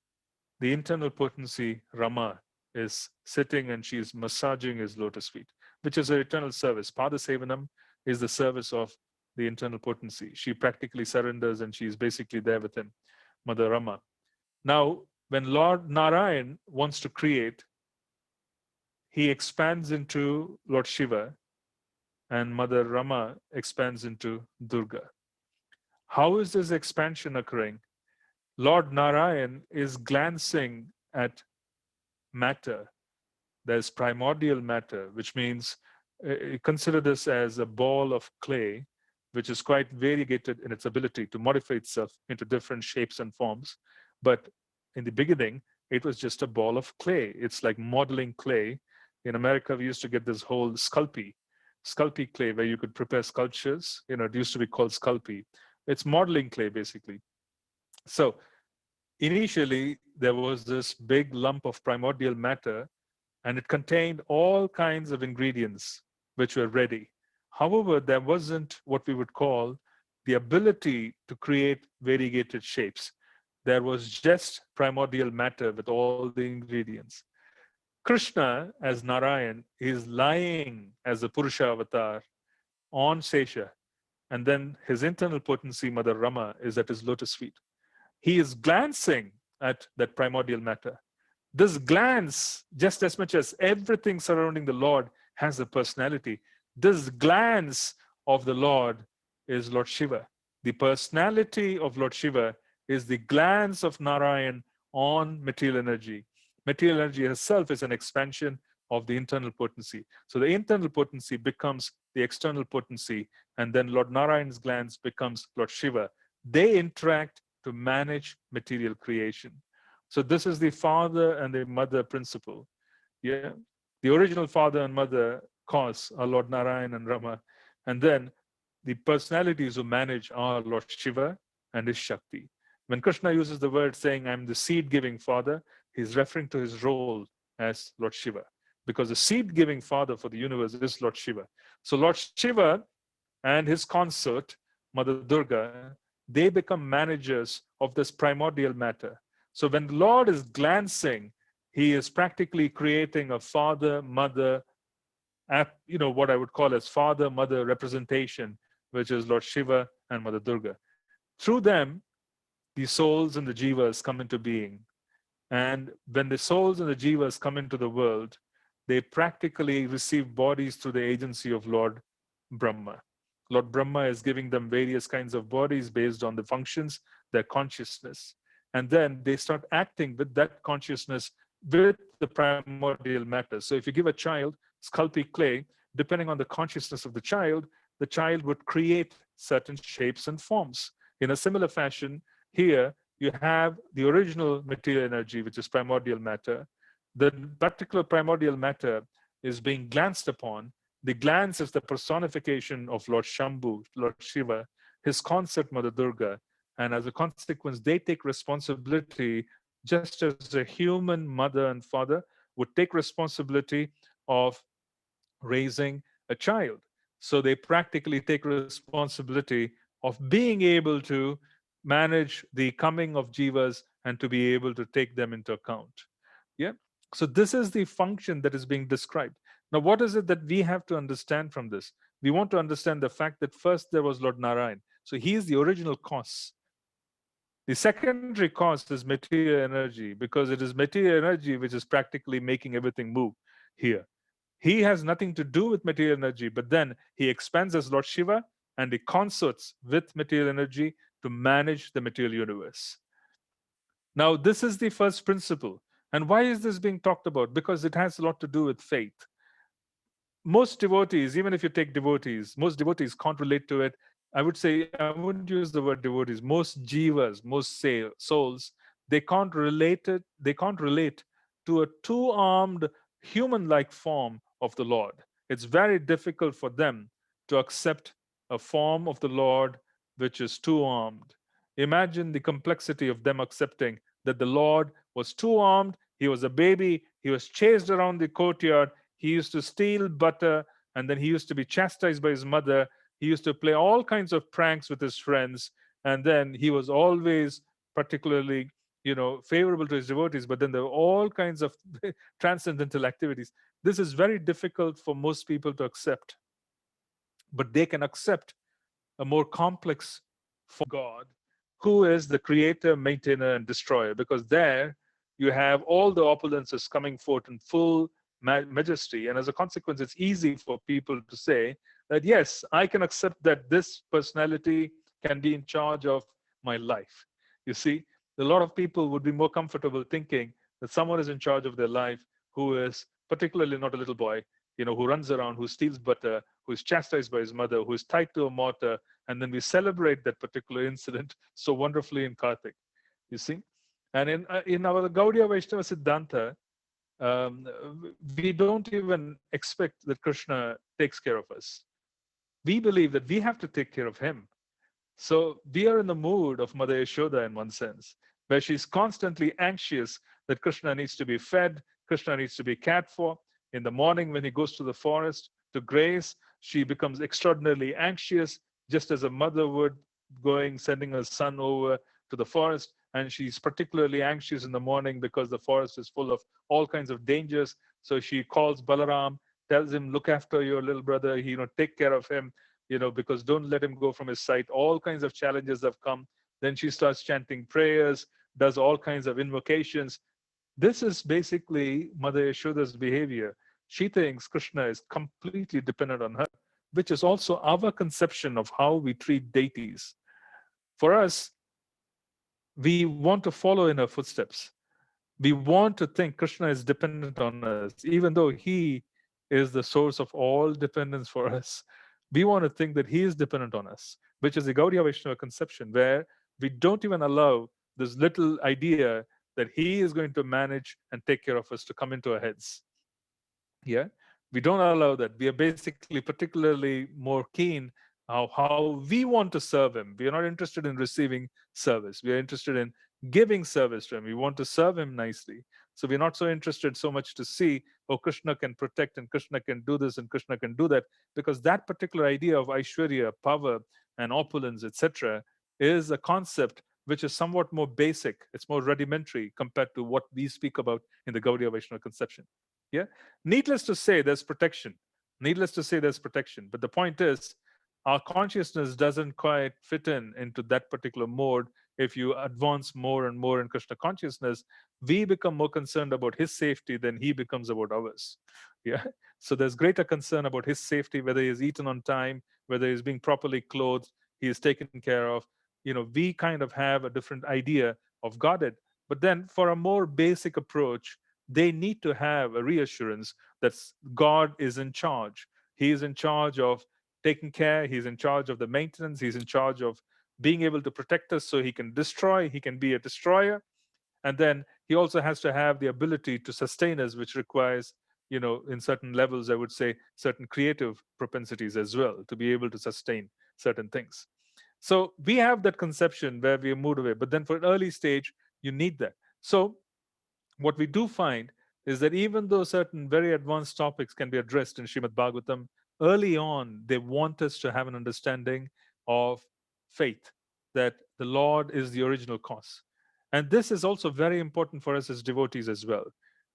the internal potency, Rama, is sitting and she is massaging his lotus feet, which is her eternal service. Pada Sevanam is the service of the internal potency. She practically surrenders and she is basically there with him, Mother Rama. Now, when Lord Narayan wants to create, he expands into Lord Shiva and Mother Rama expands into Durga. How is this expansion occurring? Lord Narayan is glancing at matter. There's primordial matter, which means consider this as a ball of clay, which is quite variegated in its ability to modify itself into different shapes and forms. But in the beginning, it was just a ball of clay. It's like modeling clay. In America, we used to get this whole sculpey clay, where you could prepare sculptures. It used to be called sculpey. It's modeling clay, basically. So initially, there was this big lump of primordial matter, and it contained all kinds of ingredients which were ready. However, there wasn't what we would call the ability to create variegated shapes. There was just primordial matter with all the ingredients. Krishna, as Narayan, is lying as a Purusha avatar on Sesha, and then his internal potency, Mother Rama, is at his lotus feet. He is glancing at that primordial matter. This glance, just as much as everything surrounding the Lord has a personality, this glance of the Lord is Lord Shiva. The personality of Lord Shiva is the glance of Narayan on material energy. Material energy itself is an expansion of the internal potency. So the internal potency becomes the external potency, and then Lord Narayan's glance becomes Lord Shiva. They interact to manage material creation. So this is the father and the mother principle. Yeah, the original father and mother cause are Lord Narayan and Rama, and then the personalities who manage are Lord Shiva and his Shakti. When Krishna uses the word saying, "I'm the seed-giving father," he's referring to his role as Lord Shiva, because the seed-giving father for the universe is Lord Shiva. So Lord Shiva and his consort, Mother Durga, they become managers of this primordial matter. So when the Lord is glancing, he is practically creating a father, mother, what I would call as father, mother representation, which is Lord Shiva and Mother Durga. Through them, the souls and the jivas come into being. And when the souls and the jivas come into the world, they practically receive bodies through the agency of Lord Brahma. Lord Brahma is giving them various kinds of bodies based on the functions, their consciousness. And then they start acting with that consciousness with the primordial matter. So if you give a child sculpey clay, depending on the consciousness of the child would create certain shapes and forms. In a similar fashion, here you have the original material energy, which is primordial matter. The particular primordial matter is being glanced upon. The glance is the personification of Lord Shambhu, Lord Shiva. his consort, Mother Durga. And as a consequence, they take responsibility just as a human mother and father would take responsibility of raising a child. So they practically take responsibility of being able to manage the coming of jivas and to be able to take them into account. Yeah. So this is the function that is being described. Now, what is it that we have to understand from this? We want to understand the fact that first there was Lord Narayan. So he is the original cause. The secondary cause is material energy, because it is material energy which is practically making everything move here. He has nothing to do with material energy, but then he expands as Lord Shiva and he consorts with material energy to manage the material universe. Now, this is the first principle. And why is this being talked about? Because it has a lot to do with faith. Most devotees, even if you take devotees, most devotees can't relate to it. I would say, I wouldn't use the word devotees. Most jivas, souls, they can't relate to a two-armed human-like form of the Lord. It's very difficult for them to accept a form of the Lord which is two-armed. Imagine the complexity of them accepting that the Lord was two-armed, he was a baby, he was chased around the courtyard, he used to steal butter, and then he used to be chastised by his mother. He used to play all kinds of pranks with his friends, and then he was always particularly, favorable to his devotees. But then there were all kinds of transcendental activities. This is very difficult for most people to accept, but they can accept a more complex God, who is the creator, maintainer, and destroyer, because there you have all the opulences coming forth in full majesty. And as a consequence, it's easy for people to say that, yes, I can accept that this personality can be in charge of my life. You see, a lot of people would be more comfortable thinking that someone is in charge of their life who is particularly not a little boy, who runs around, who steals butter, who is chastised by his mother, who is tied to a mortar, and then we celebrate that particular incident so wonderfully in Karthik. You see, and in our Gaudiya Vaishnava Siddhanta, we don't even expect that Krishna takes care of us. We believe that we have to take care of him. So we are in the mood of Mother Yashoda in one sense, where she's constantly anxious that Krishna needs to be fed, Krishna needs to be cared for. In the morning, when he goes to the forest to graze, she becomes extraordinarily anxious, just as a mother would, sending her son over to the forest. And she's particularly anxious in the morning because the forest is full of all kinds of dangers. So she calls Balaram, tells him, look after your little brother, take care of him, because don't let him go from his sight. All kinds of challenges have come. Then she starts chanting prayers, does all kinds of invocations. This is basically Mother Yashoda's behavior. She thinks Krishna is completely dependent on her, which is also our conception of how we treat deities. For us, we want to follow in her footsteps. We want to think Krishna is dependent on us, even though he is the source of all dependence for us. We want to think that he is dependent on us, which is the Gaudiya Vaishnava conception, where we don't even allow this little idea that he is going to manage and take care of us to come into our heads. Yeah, we don't allow that. We are basically particularly more keen how we want to serve him. We are not interested in receiving service. We are interested in giving service to him. We want to serve him nicely. So we're not so interested so much to see, oh, Krishna can protect and Krishna can do this and Krishna can do that, because that particular idea of Aishwarya, power, and opulence, etc., is a concept which is somewhat more basic. It's more rudimentary compared to what we speak about in the Gaudiya Vaishnava conception. Yeah. Needless to say, there's protection. Needless to say, there's protection. But the point is, our consciousness doesn't quite fit into that particular mode. If you advance more and more in Krishna consciousness, we become more concerned about his safety than he becomes about ours. Yeah. So there's greater concern about his safety, whether he's eaten on time, whether he's being properly clothed, he is taken care of. We kind of have a different idea of Godhead. But then for a more basic approach, they need to have a reassurance that God is in charge. He is in charge of taking care, he's in charge of the maintenance, he's in charge of being able to protect us so he can destroy, he can be a destroyer. And then he also has to have the ability to sustain us, which requires, in certain levels, I would say, certain creative propensities as well to be able to sustain certain things. So we have that conception where we moved away, but then for an early stage, you need that. So what we do find is that even though certain very advanced topics can be addressed in Srimad Bhagavatam, early on, they want us to have an understanding of faith, that the Lord is the original cause. And this is also very important for us as devotees as well,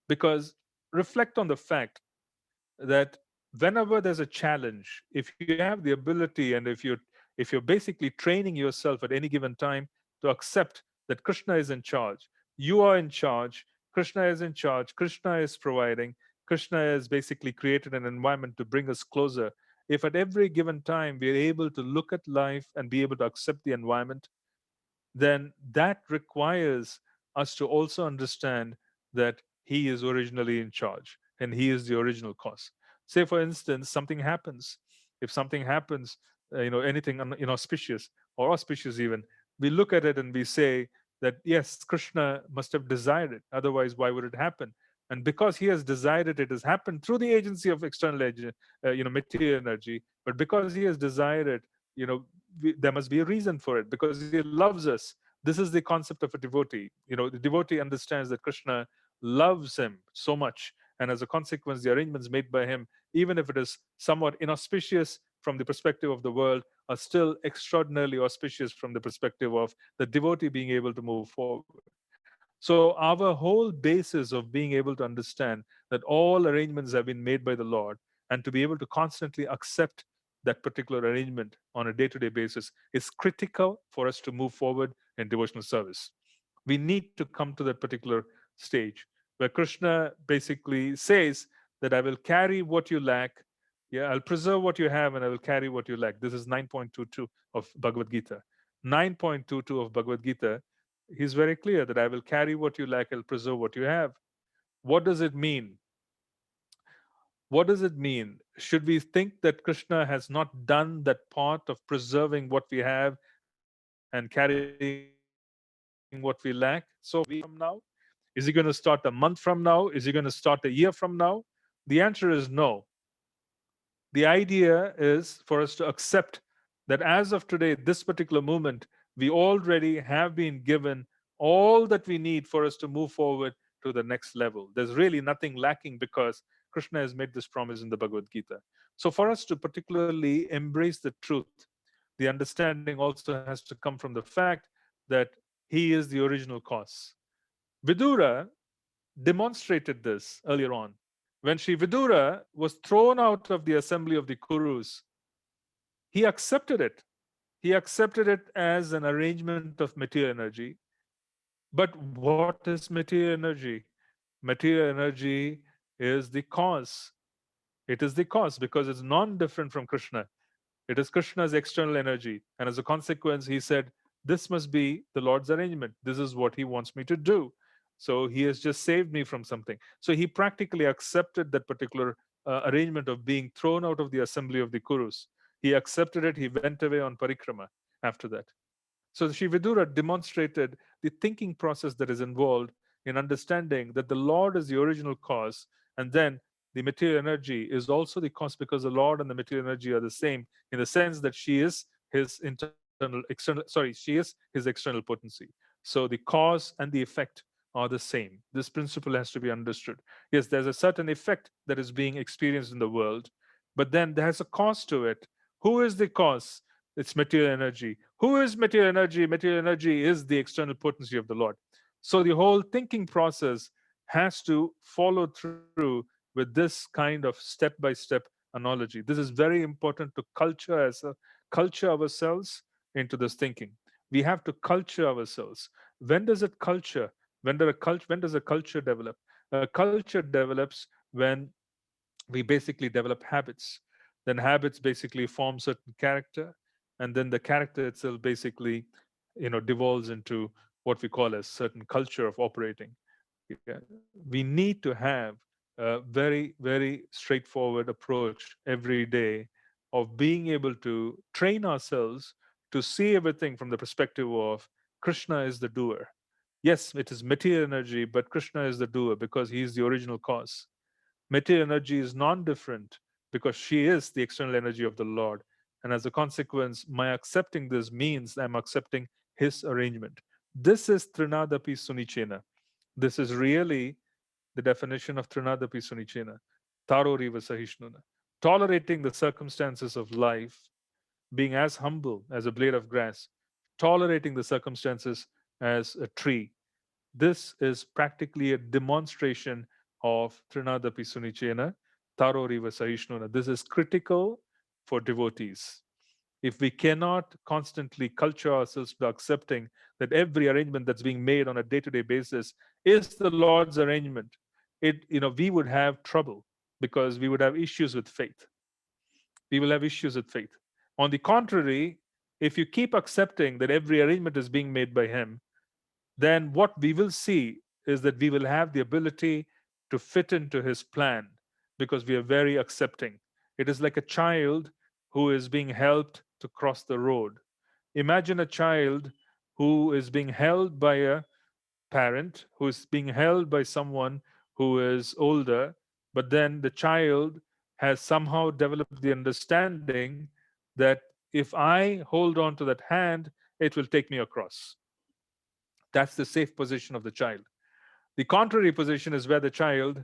because reflect on the fact that whenever there's a challenge, if you have the ability and if you're basically training yourself at any given time to accept that Krishna is in charge, you are in charge, Krishna is in charge, Krishna is providing, Krishna has basically created an environment to bring us closer. If at every given time we are able to look at life and be able to accept the environment, then that requires us to also understand that he is originally in charge and he is the original cause. Say, for instance, something happens. If something happens, anything inauspicious or auspicious even, we look at it and we say that yes, Krishna must have desired it. Otherwise, why would it happen? And because he has desired it, it has happened through the agency of external, material energy. But because he has desired it, you know, there must be a reason for it because he loves us. This is the concept of a devotee. The devotee understands that Krishna loves him so much, and as a consequence, the arrangements made by him, even if it is somewhat inauspicious from the perspective of the world, are still extraordinarily auspicious from the perspective of the devotee being able to move forward. So our whole basis of being able to understand that all arrangements have been made by the Lord, and to be able to constantly accept that particular arrangement on a day-to-day basis is critical for us to move forward in devotional service. We need to come to that particular stage where Krishna basically says that I will carry what you lack. Yeah, I'll preserve what you have and I will carry what you lack. This is 9.22 of Bhagavad Gita. 9.22 of Bhagavad Gita, he's very clear that I will carry what you lack, I'll preserve what you have. What does it mean? What does it mean? Should we think that Krishna has not done that part of preserving what we have and carrying what we lack? So, from now, is he going to start a month from now? Is he going to start a year from now? The answer is no. The idea is for us to accept that as of today, this particular moment, we already have been given all that we need for us to move forward to the next level. There's really nothing lacking because Krishna has made this promise in the Bhagavad Gita. So, for us to particularly embrace the truth, the understanding also has to come from the fact that he is the original cause. Vidura demonstrated this earlier on. When Sri Vidura was thrown out of the assembly of the Kurus, he accepted it. He accepted it as an arrangement of material energy. But what is material energy? Material energy is the cause. It is the cause because it's non-different from Krishna. It is Krishna's external energy. And as a consequence, he said, this must be the Lord's arrangement. This is what he wants me to do. So he has just saved me from something. So he practically accepted that particular arrangement of being thrown out of the assembly of the Kurus. He accepted it. He went away on parikrama after that. So Sri Vidura demonstrated the thinking process that is involved in understanding that the Lord is the original cause, and then the material energy is also the cause because the Lord and the material energy are the same in the sense that she is his she is his external potency. So the cause and the effect are the same. This principle has to be understood. Yes, there's a certain effect that is being experienced in the world, but then there's a cause to it. Who is the cause? It's material energy. Who is material energy? Material energy is the external potency of the Lord. So the whole thinking process has to follow through with this kind of step by step analogy. This is very important to culture ourselves into this thinking. We have to culture ourselves. When does it culture? When does a culture develop? A culture develops when we basically develop habits. Then habits basically form certain character, and then the character itself basically devolves into what we call as certain culture of operating. Yeah. We need to have a very very straightforward approach every day of being able to train ourselves to see everything from the perspective of Krishna is the doer. Yes, it is material energy, but Krishna is the doer because he is the original cause. Material energy is non different because she is the external energy of the Lord. And as a consequence, my accepting this means I'm accepting his arrangement. This is Trinadapi Sunichena. This is really the definition of Trinadapi Sunichena. Taroriva Sahishnuna. Tolerating the circumstances of life, being as humble as a blade of grass, tolerating the circumstances as a tree. This is practically a demonstration of Trinadapi Sunichena, Taroriva Sahishnuna. This is critical for devotees. If we cannot constantly culture ourselves to accepting that every arrangement that's being made on a day-to-day basis is the Lord's arrangement, we would have trouble because we would have issues with faith. We will have issues with faith. On the contrary, if you keep accepting that every arrangement is being made by Him, then what we will see is that we will have the ability to fit into His plan because we are very accepting. It is like a child who is being helped to cross the road. Imagine a child who is being held by a parent, who is being held by someone who is older, but then the child has somehow developed the understanding that if I hold on to that hand, it will take me across. That's the safe position of the child. The contrary position is where the child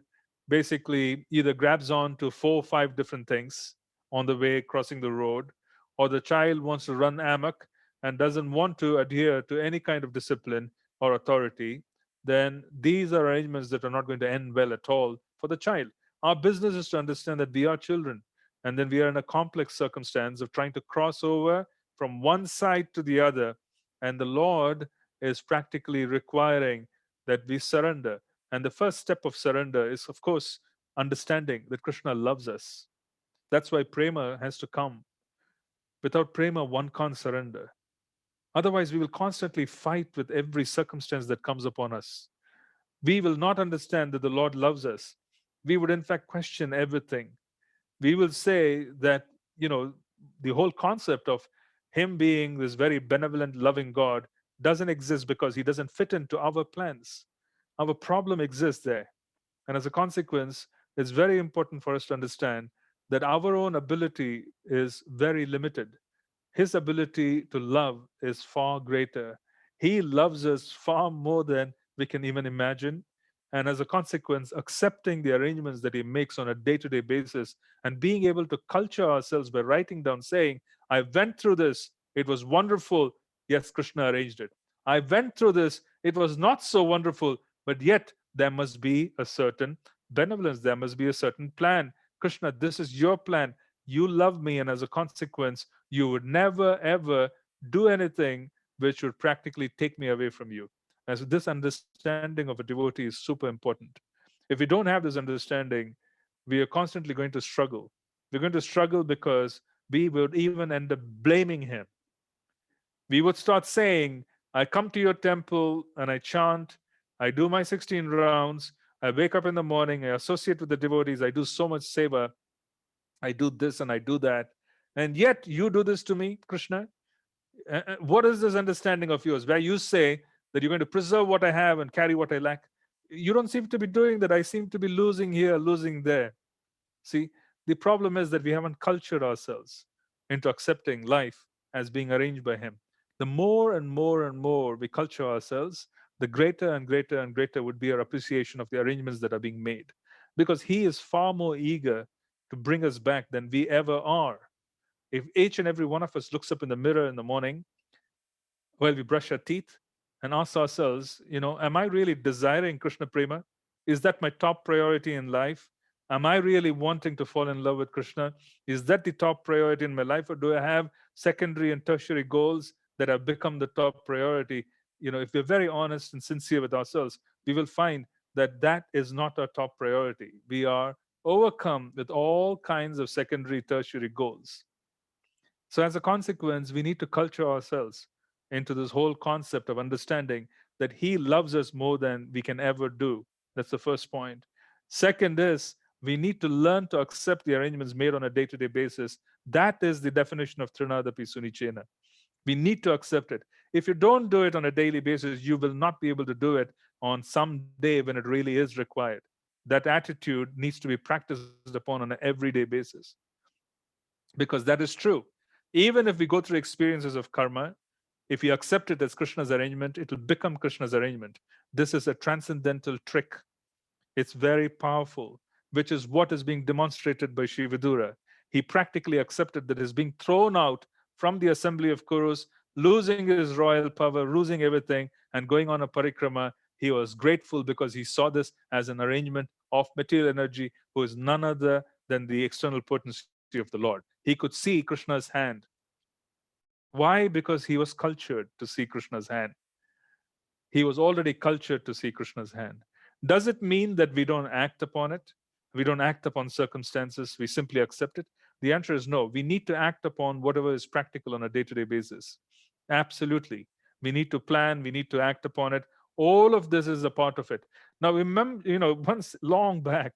basically either grabs on to four or five different things on the way crossing the road, or the child wants to run amok and doesn't want to adhere to any kind of discipline or authority. Then these are arrangements that are not going to end well at all for the child. Our business is to understand that we are children, and then we are in a complex circumstance of trying to cross over from one side to the other. And the Lord is practically requiring that we surrender. And the first step of surrender is, of course, understanding that Krishna loves us. That's why prema has to come. Without prema, one can't surrender. Otherwise, we will constantly fight with every circumstance that comes upon us. We will not understand that the Lord loves us. We would, in fact, question everything. We will say that, you know, the whole concept of Him being this very benevolent, loving God doesn't exist because He doesn't fit into our plans. Our problem exists there. And as a consequence, it's very important for us to understand that our own ability is very limited. His ability to love is far greater. He loves us far more than we can even imagine. And as a consequence, accepting the arrangements that He makes on a day to day basis and being able to culture ourselves by writing down, saying, I went through this, it was wonderful. Yes, Krishna arranged it. I went through this, it was not so wonderful, but yet there must be a certain benevolence, there must be a certain plan. Krishna, this is your plan. You love me, and as a consequence, you would never ever do anything which would practically take me away from you. And so, this understanding of a devotee is super important. If we don't have this understanding, we are constantly going to struggle. We're going to struggle because we would even end up blaming him. We would start saying, I come to your temple and I chant, I do my 16 rounds, I wake up in the morning, I associate with the devotees, I do so much seva, I do this and I do that. And yet you do this to me, Krishna? What is this understanding of yours where you say that you're going to preserve what I have and carry what I lack? You don't seem to be doing that. I seem to be losing here, losing there. See, the problem is that we haven't cultured ourselves into accepting life as being arranged by Him. The more and more and more we culture ourselves, the greater and greater and greater would be our appreciation of the arrangements that are being made. Because He is far more eager to bring us back than we ever are. If each and every one of us looks up in the mirror in the morning while we brush our teeth and ask ourselves, am I really desiring Krishna Prema? Is that my top priority in life? Am I really wanting to fall in love with Krishna? Is that the top priority in my life? Or do I have secondary and tertiary goals that have become the top priority? If we're very honest and sincere with ourselves, we will find that that is not our top priority. We are overcome with all kinds of secondary, tertiary goals. So, as a consequence, we need to culture ourselves into this whole concept of understanding that He loves us more than we can ever do. That's the first point. Second is we need to learn to accept the arrangements made on a day to day basis. That is the definition of Trinadapi Sunichena. We need to accept it. If you don't do it on a daily basis, you will not be able to do it on some day when it really is required. That attitude needs to be practiced upon on an everyday basis because that is true. Even if we go through experiences of karma, if you accept it as Krishna's arrangement, it will become Krishna's arrangement. This is a transcendental trick. It's very powerful, which is what is being demonstrated by Sri Vidura. He practically accepted that he's being thrown out from the assembly of Kurus, losing his royal power, losing everything, and going on a parikrama. He was grateful because he saw this as an arrangement of material energy, who is none other than the external potency of the Lord. He could see Krishna's hand. Why? Because he was cultured to see Krishna's hand. He was already cultured to see Krishna's hand. Does it mean that we don't act upon it? We don't act upon circumstances, we simply accept it? The answer is no. We need to act upon whatever is practical on a day to day basis. Absolutely. We need to plan, we need to act upon it. All of this is a part of it. Now, remember, once long back,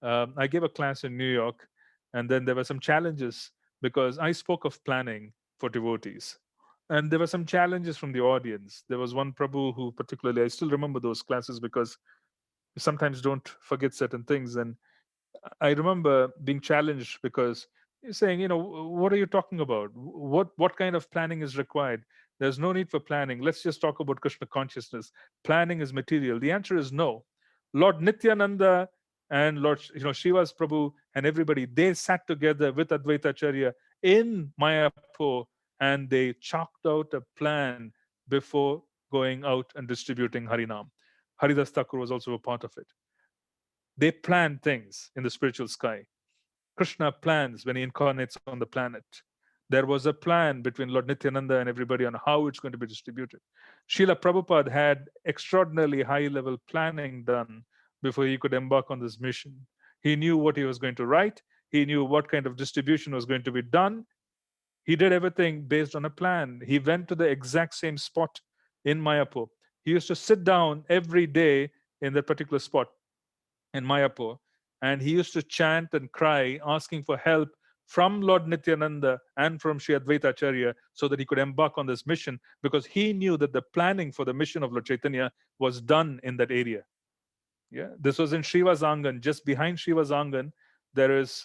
I gave a class in New York, and then there were some challenges because I spoke of planning for devotees. And there were some challenges from the audience. There was one Prabhu who, particularly, I still remember those classes because you sometimes don't forget certain things. And I remember being challenged because he's saying, what are you talking about? What kind of planning is required? There's no need for planning. Let's just talk about Krishna consciousness. Planning is material. The answer is no. Lord Nityananda and Lord, Shiva's Prabhu and everybody, they sat together with Advaita Acharya in Mayapur, and they chalked out a plan before going out and distributing Harinam. Haridas Thakur was also a part of it. They plan things in the spiritual sky. Krishna plans when he incarnates on the planet. There was a plan between Lord Nityananda and everybody on how it's going to be distributed. Srila Prabhupada had extraordinarily high level planning done before he could embark on this mission. He knew what he was going to write, he knew what kind of distribution was going to be done. He did everything based on a plan. He went to the exact same spot in Mayapur. He used to sit down every day in that particular spot in Mayapur, and he used to chant and cry, asking for help from Lord Nityananda and from Sri Advaita Acharya so that he could embark on this mission, because he knew that the planning for the mission of Lord Chaitanya was done in that area. Yeah, this was in Shiva's Angan. Just behind Shiva's Angan, there is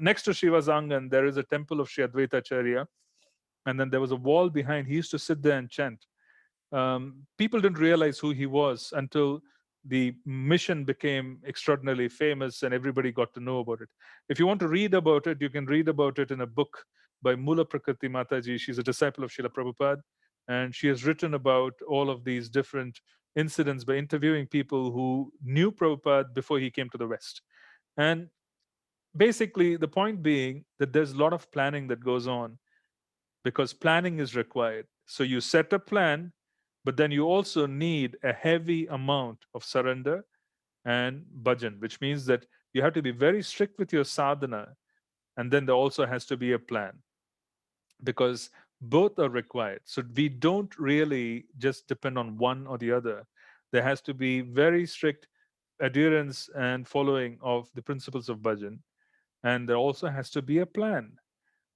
next to Shiva's Angan, there is a temple of Sri Advaita Acharya, and then there was a wall behind. He used to sit there and chant. People didn't realize who he was until the mission became extraordinarily famous and everybody got to know about it. If you want to read about it, you can read about it in a book by Mula Prakriti Mataji. She's a disciple of Srila Prabhupada, and she has written about all of these different incidents by interviewing people who knew Prabhupada before he came to the West. And basically, the point being that there's a lot of planning that goes on because planning is required. So you set a plan, but then you also need a heavy amount of surrender and bhajan, which means that you have to be very strict with your sadhana. And then there also has to be a plan, because both are required. So we don't really just depend on one or the other. There has to be very strict adherence and following of the principles of bhajan. And there also has to be a plan.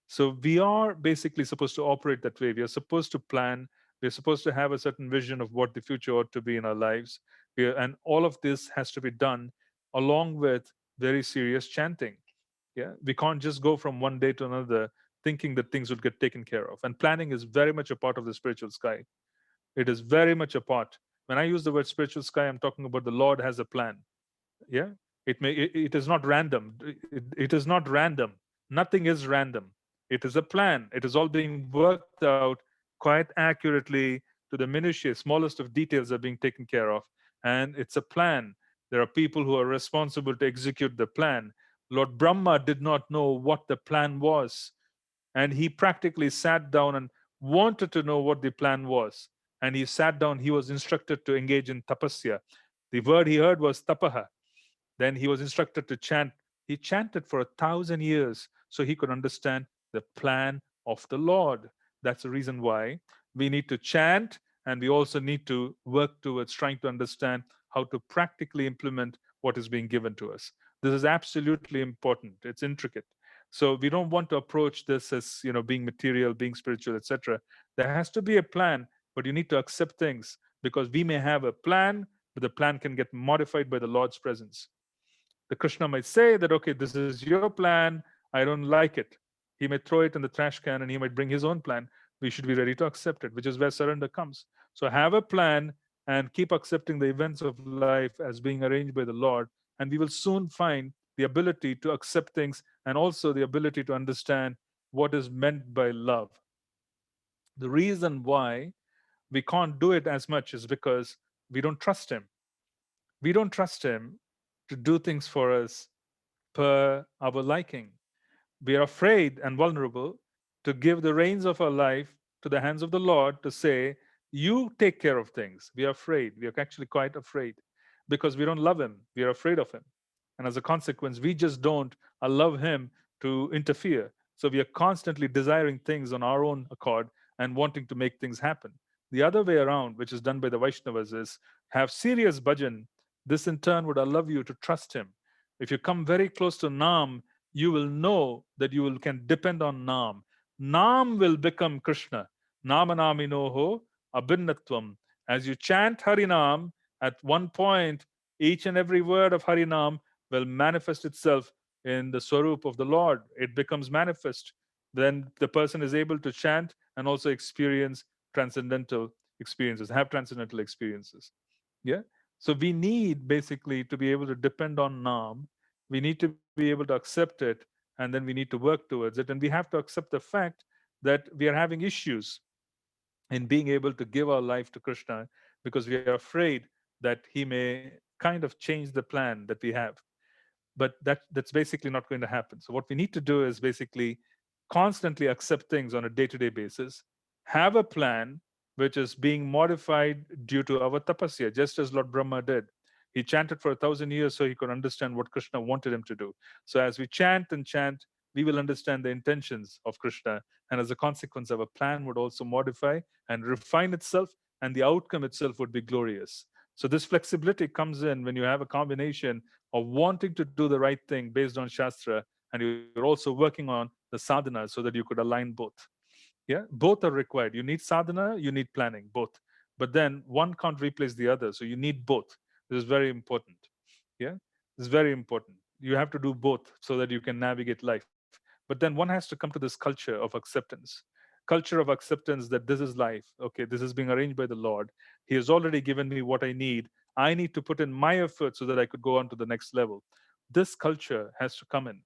So we are basically supposed to operate that way. We are supposed to plan. We're supposed to have a certain vision of what the future ought to be in our lives. And all of this has to be done along with very serious chanting. Yeah, we can't just go from one day to another thinking that things would get taken care of. And planning is very much a part of the spiritual sky. It is very much a part. When I use the word spiritual sky, I'm talking about the Lord has a plan. Yeah, it is not random. It is not random. Nothing is random. It is a plan. It is all being worked out quite accurately to the minutiae. Smallest of details are being taken care of, and it's a plan. There are people who are responsible to execute the plan. Lord Brahma did not know what the plan was, and he practically sat down and wanted to know what the plan was. And he sat down. He was instructed to engage in tapasya. The word he heard was tapaha. Then he was instructed to chant. He chanted for 1,000 years so he could understand the plan of the Lord. That's the reason why we need to chant, and we also need to work towards trying to understand how to practically implement what is being given to us. This is absolutely important. It's intricate. So we don't want to approach this as being material, being spiritual, etc. There has to be a plan, but you need to accept things, because we may have a plan, but the plan can get modified by the Lord's presence. The Krishna might say that, okay, this is your plan, I don't like it. He may throw it in the trash can and he might bring his own plan. We should be ready to accept it, which is where surrender comes. So have a plan and keep accepting the events of life as being arranged by the Lord, and we will soon find the ability to accept things and also the ability to understand what is meant by love. The reason why we can't do it as much is because we don't trust Him. We don't trust Him to do things for us per our liking. We are afraid and vulnerable to give the reins of our life to the hands of the Lord to say, "You take care of things." We are afraid. We are actually quite afraid because we don't love Him. We are afraid of Him. And as a consequence, we just don't allow Him to interfere. So we are constantly desiring things on our own accord and wanting to make things happen. The other way around, which is done by the Vaishnavas, is have serious bhajan. This in turn would allow you to trust Him. If you come very close to Nam, you will know that can depend on Nam. Nam will become Krishna. Namanaminoho abhinnatvam. As you chant Harinam, at one point, each and every word of Harinam will manifest itself in the Swarup of the Lord. It becomes manifest. Then the person is able to chant and also experience transcendental experiences, have transcendental experiences. Yeah. So we need basically to be able to depend on Nam. We need to be able to accept it, and then we need to work towards it. And we have to accept the fact that we are having issues in being able to give our life to Krishna because we are afraid that he may kind of change the plan that we have. But that's basically not going to happen. So what we need to do is basically constantly accept things on a day-to-day basis, have a plan which is being modified due to our tapasya, just as Lord Brahma did. He chanted for 1,000 years so he could understand what Krishna wanted him to do. So as we chant and chant, we will understand the intentions of Krishna, and as a consequence, our plan would also modify and refine itself, and the outcome itself would be glorious. So this flexibility comes in when you have a combination of wanting to do the right thing based on Shastra, and you're also working on the sadhana so that you could align both. Yeah, both are required. You need sadhana, you need planning, both. But then one can't replace the other. So you need both. This is very important. Yeah, this is very important. You have to do both so that you can navigate life. But then one has to come to this culture of acceptance. Culture of acceptance that this is life. Okay, this is being arranged by the Lord. He has already given me what I need. I need to put in my effort so that I could go on to the next level. This culture has to come in,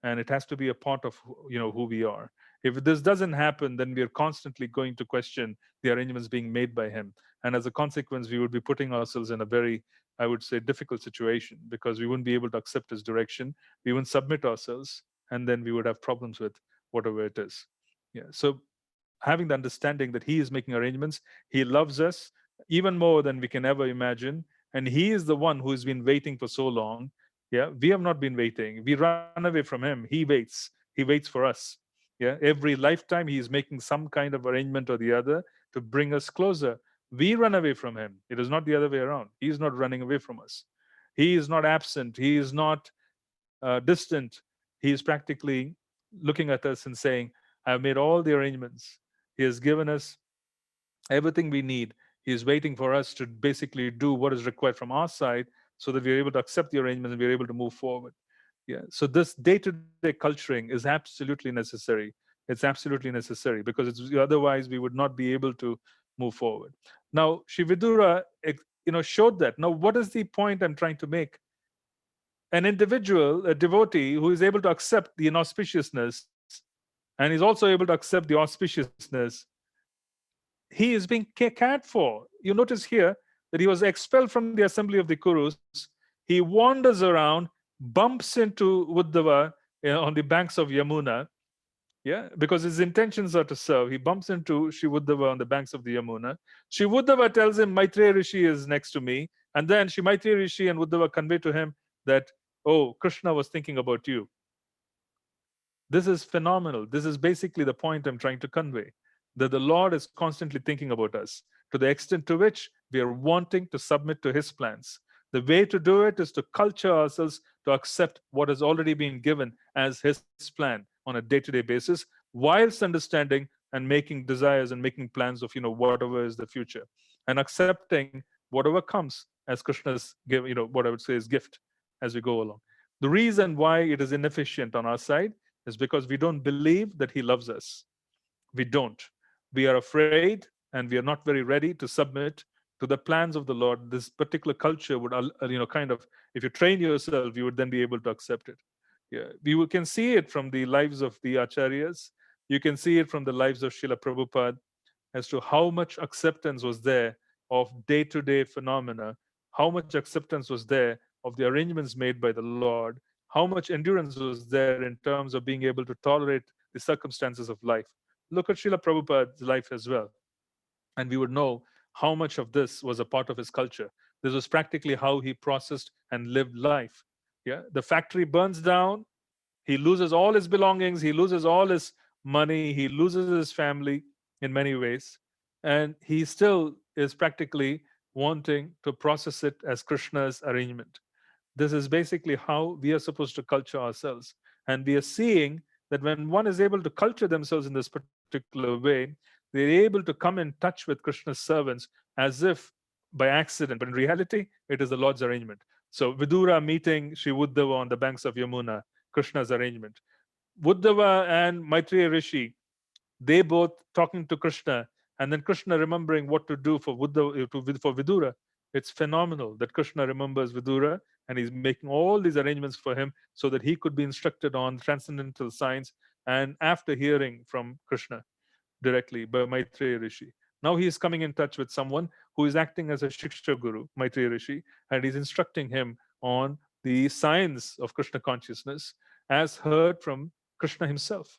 and it has to be a part of who we are. If this doesn't happen, then we are constantly going to question the arrangements being made by him, and as a consequence, we would be putting ourselves in a very, I would say, difficult situation because we wouldn't be able to accept his direction. We wouldn't submit ourselves, and then we would have problems with whatever it is. Yeah. So having the understanding that he is making arrangements, he loves us even more than we can ever imagine, and he is the one who has been waiting for so long. Yeah, we have not been waiting. We run away from him. He waits. He waits for us. Yeah, every lifetime he is making some kind of arrangement or the other to bring us closer. We run away from him. It is not the other way around. He is not running away from us. He is not absent. He is not distant. He is practically looking at us and saying, I have made all the arrangements. He has given us everything we need. He is waiting for us to basically do what is required from our side so that we are able to accept the arrangements and we are able to move forward. Yeah. So this day-to-day culturing is absolutely necessary. It's absolutely necessary because otherwise we would not be able to move forward. Now, Shri Vidura, showed that. Now, what is the point I'm trying to make? An individual, a devotee who is able to accept the inauspiciousness and is also able to accept the auspiciousness, he is being cared for. You notice here that he was expelled from the assembly of the Kurus. He wanders around, bumps into Uddhava on the banks of Yamuna, yeah, because his intentions are to serve. He bumps into Sri Uddhava on the banks of the Yamuna. Sri Uddhava tells him, Maitreya Rishi is next to me. And then Sri Maitreya Rishi and Uddhava convey to him that, oh, Krishna was thinking about you. This is phenomenal. This is basically the point I'm trying to convey, that the Lord is constantly thinking about us to the extent to which we are wanting to submit to his plans. The way to do it is to culture ourselves to accept what has already been given as his plan on a day-to-day basis, whilst understanding and making desires and making plans of whatever is the future, and accepting whatever comes as Krishna's give, what I would say is gift as we go along. The reason why it is inefficient on our side is because we don't believe that he loves us. We don't. We are afraid and we are not very ready to submit to the plans of the Lord. This particular culture would, kind of, if you train yourself, you would then be able to accept it. Yeah, can see it from the lives of the acharyas. You can see it from the lives of Srila Prabhupada as to how much acceptance was there of day-to-day phenomena, how much acceptance was there of the arrangements made by the Lord, how much endurance was there in terms of being able to tolerate the circumstances of life. Look at Srila Prabhupada's life as well, and we would know how much of this was a part of his culture. This was practically how he processed and lived life. Yeah, the factory burns down, he loses all his belongings, he loses all his money, he loses his family in many ways, and he still is practically wanting to process it as Krishna's arrangement. This is basically how we are supposed to culture ourselves. And we are seeing that when one is able to culture themselves in this particular way, they're able to come in touch with Krishna's servants as if by accident, but in reality, it is the Lord's arrangement. So Vidura meeting Sri Uddhava on the banks of Yamuna, Krishna's arrangement. Uddhava and Maitreya Rishi, they both talking to Krishna, and then Krishna remembering what to do for for Vidura. It's phenomenal that Krishna remembers Vidura and he's making all these arrangements for him so that he could be instructed on transcendental science. And after hearing from Krishna directly by Maitreya Rishi, now he is coming in touch with someone who is acting as a Shiksha Guru, Maitreya Rishi, and he's instructing him on the science of Krishna consciousness as heard from Krishna himself.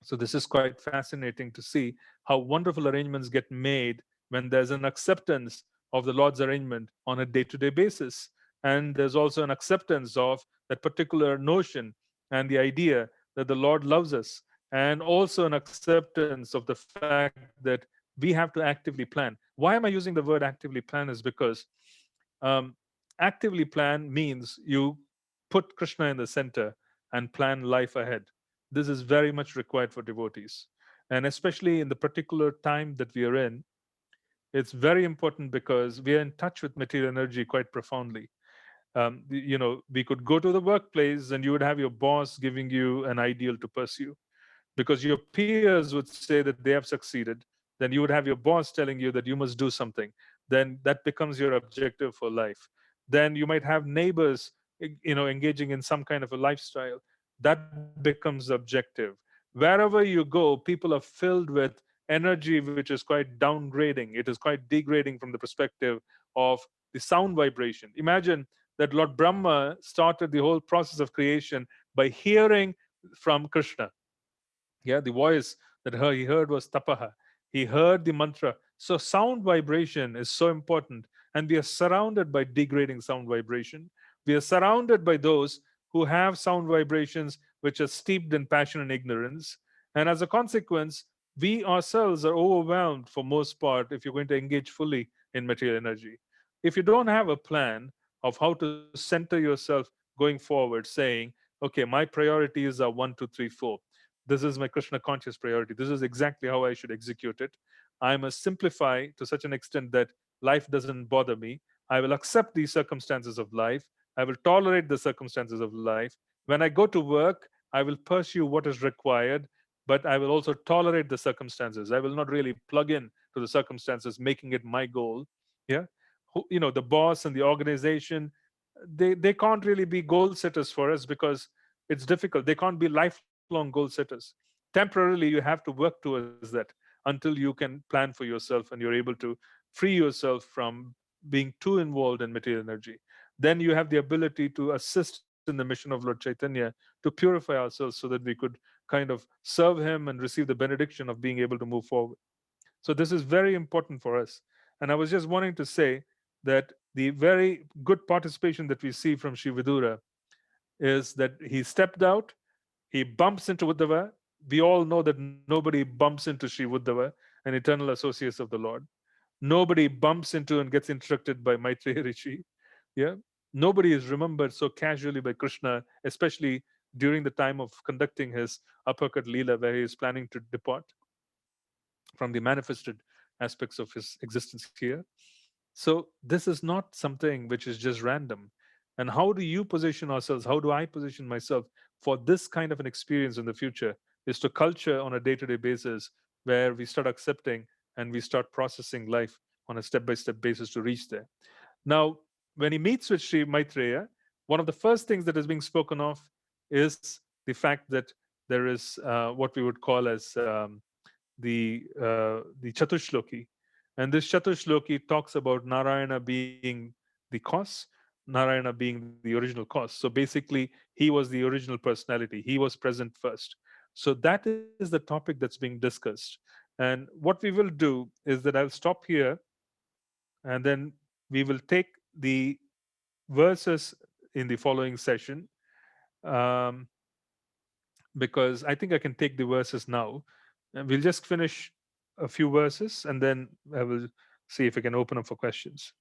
So this is quite fascinating to see how wonderful arrangements get made when there's an acceptance of the Lord's arrangement on a day-to-day basis. And there's also an acceptance of that particular notion and the idea that the Lord loves us, and also an acceptance of the fact that we have to actively plan. Why am I using the word actively plan? Is because um, actively plan means you put Krishna in the center and plan life ahead. This is very much required for devotees. And especially in the particular time that we are in, it's very important because we are in touch with material energy quite profoundly. We could go to the workplace and you would have your boss giving you an ideal to pursue because your peers would say that they have succeeded. Then you would have your boss telling you that you must do something. Then that becomes your objective for life. Then you might have neighbors engaging in some kind of a lifestyle. That becomes objective. Wherever you go, people are filled with energy which is quite downgrading. It is quite degrading from the perspective of the sound vibration. Imagine that Lord Brahma started the whole process of creation by hearing from Krishna. Yeah, the voice that he heard was tapaha. He heard the mantra. So sound vibration is so important, and we are surrounded by degrading sound vibration. We are surrounded by those who have sound vibrations which are steeped in passion and ignorance, and as a consequence, we ourselves are overwhelmed for most part if you're going to engage fully in material energy. If you don't have a plan of how to center yourself going forward, saying, okay, my priorities are one, two, three, four. This is my Krishna conscious priority. This is exactly how I should execute it. I must simplify to such an extent that life doesn't bother me. I will accept the circumstances of life. I will tolerate the circumstances of life. When I go to work, I will pursue what is required, but I will also tolerate the circumstances. I will not really plug in to the circumstances, making it my goal. Yeah. The boss and the organization, they can't really be goal setters for us because it's difficult. They can't be lifelong goal setters. Temporarily, you have to work towards that until you can plan for yourself and you're able to free yourself from being too involved in material energy. Then you have the ability to assist in the mission of Lord Chaitanya to purify ourselves so that we could kind of serve him and receive the benediction of being able to move forward. So this is very important for us. And I was just wanting to say that the very good participation that we see from Sri Vidura is that he stepped out, he bumps into Uddhava. We all know that nobody bumps into Sri Uddhava, an eternal associate of the Lord. Nobody bumps into and gets instructed by Maitreya Rishi. Yeah. Nobody is remembered so casually by Krishna, especially during the time of conducting his uppercut Leela, where he is planning to depart from the manifested aspects of his existence here. So, this is not something which is just random. And how do you position ourselves? How do I position myself? for this kind of an experience in the future is to culture on a day-to-day basis, where we start accepting and we start processing life on a step-by-step basis to reach there. Now, when he meets with Sri Maitreya, one of the first things that is being spoken of is the fact that there is what we would call as the Chatushloki, and this Chatushloki talks about Narayana being the cause, Narayana being the original cause. So basically, he was the original personality. He was present first. So that is the topic that's being discussed. And what we will do is that I'll stop here, and then we will take the verses in the following session, um, because I think I can take the verses now. And we'll just finish a few verses, and then I will see if I can open up for questions.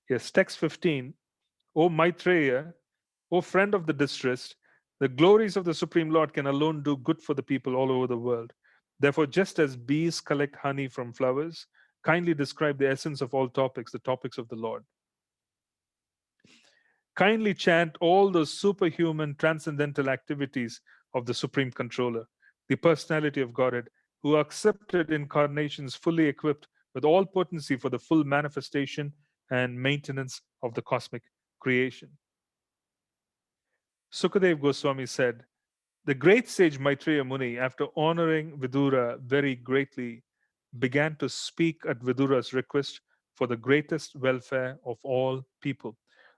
Yes, text 15. O Maitreya, O friend of the distressed, the glories of the Supreme Lord can alone do good for the people all over the world. Therefore, just as bees collect honey from flowers, kindly describe the essence of all topics, the topics of the Lord. Kindly chant all those superhuman transcendental activities of the Supreme Controller, the personality of Godhead, who accepted incarnations fully equipped with all potency for the full manifestation and maintenance of the cosmic creation. Sukadev Goswami said, the great sage Maitreya Muni, after honoring Vidura very greatly, began to speak at Vidura's request for the greatest welfare of all people.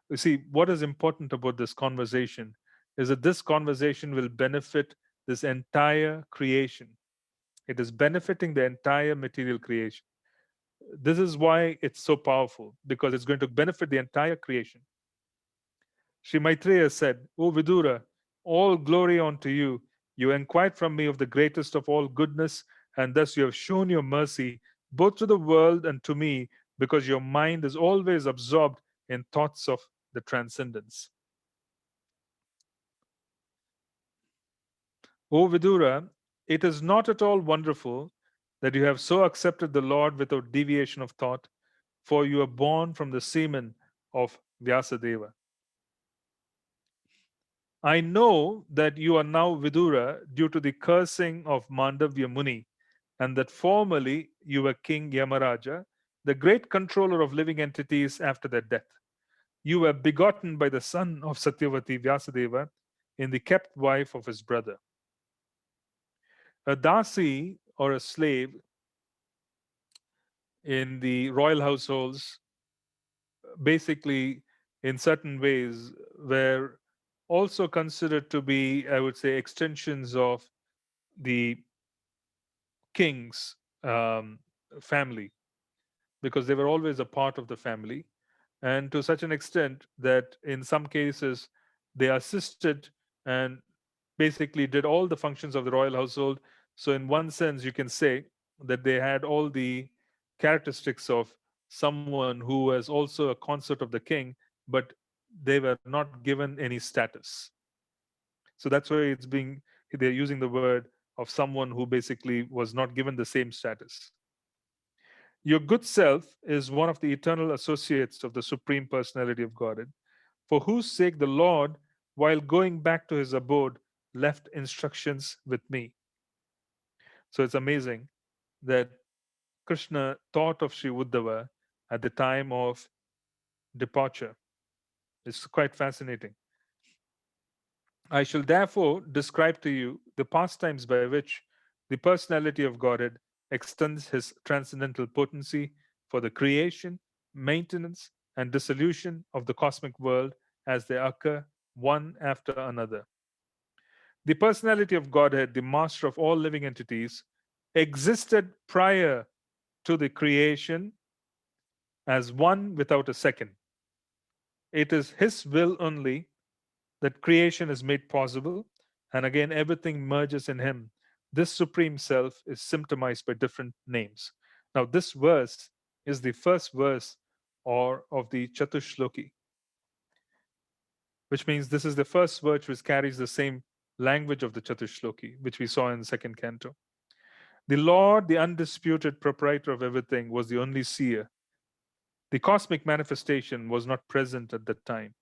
You see, what is important about this conversation is that this conversation will benefit this entire creation. It is benefiting the entire material creation. This is why it's so powerful, because it's going to benefit the entire creation. Sri Maitreya said, O Vidura, all glory unto you. You inquired from me of the greatest of all goodness, and thus you have shown your mercy both to the world and to me, because your mind is always absorbed in thoughts of the transcendence. O Vidura, it is not at all wonderful that you have so accepted the Lord without deviation of thought, for you are born from the semen of Vyasadeva. I know that you are now Vidura due to the cursing of Mandavya Muni, and that formerly you were King Yamaraja, the great controller of living entities after their death. You were begotten by the son of Satyavati Vyasadeva in the kept wife of his brother. A dasi, or a slave, in the royal households, basically, in certain ways, were also considered to be, I would say, extensions of the king's family, because they were always a part of the family, and to such an extent that in some cases they assisted and basically did all the functions of the royal household. So in one sense you can say that they had all the characteristics of someone who was also a consort of the king, but they were not given any status. So that's why they're using the word of someone who basically was not given the same status. Your good self is one of the eternal associates of the Supreme Personality of Godhead, for whose sake the Lord, while going back to his abode, left instructions with me. So it's amazing that Krishna thought of Sri Uddhava at the time of departure. It's quite fascinating. I shall therefore describe to you the pastimes by which the personality of Godhead extends his transcendental potency for the creation, maintenance, and dissolution of the cosmic world as they occur one after another. The personality of Godhead, the master of all living entities, existed prior to the creation as one without a second. It is his will only that creation is made possible, and again, everything merges in him. This supreme self is symptomized by different names. Now, this verse is the first verse or of the Chatushloki, which means this is the first verse which carries the same language of the Chatushloki, which we saw in the second canto. The Lord, the undisputed proprietor of everything, was the only seer. The cosmic manifestation was not present at that time.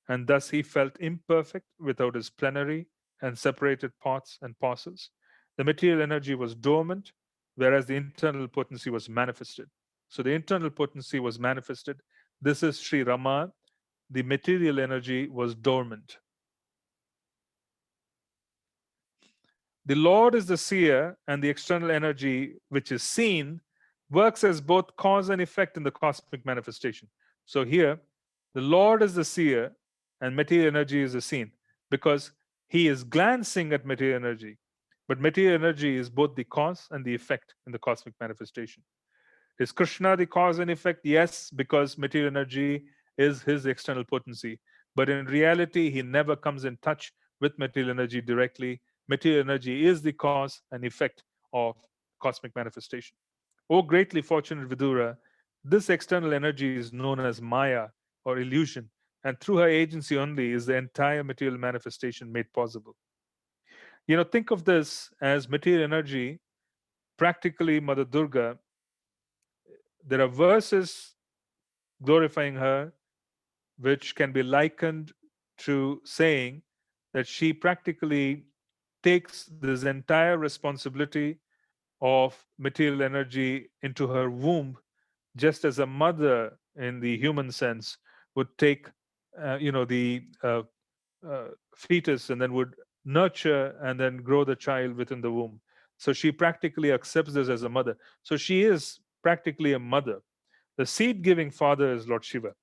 and thus he felt imperfect without his plenary and separated parts and parcels. The material energy was dormant, whereas the internal potency was manifested. So the internal potency was manifested. This is Sri Rama. The material energy was dormant. The Lord is the seer, and the external energy, which is seen, works as both cause and effect in the cosmic manifestation. So here, the Lord is the seer, and material energy is the seen, because he is glancing at material energy. But material energy is both the cause and the effect in the cosmic manifestation. Is Krishna the cause and effect? Yes, because material energy is his external potency. But in reality, he never comes in touch with material energy directly. Material energy is the cause and effect of cosmic manifestation. O greatly fortunate Vidura, this external energy is known as Maya or illusion, and through her agency only is the entire material manifestation made possible. Think of this as material energy. Practically, Mother Durga, there are verses glorifying her, which can be likened to saying that she practically takes this entire responsibility of material energy into her womb, just as a mother in the human sense would take, the fetus and then would nurture and then grow the child within the womb. So she practically accepts this as a mother. So she is practically a mother. The seed giving father is Lord Shiva.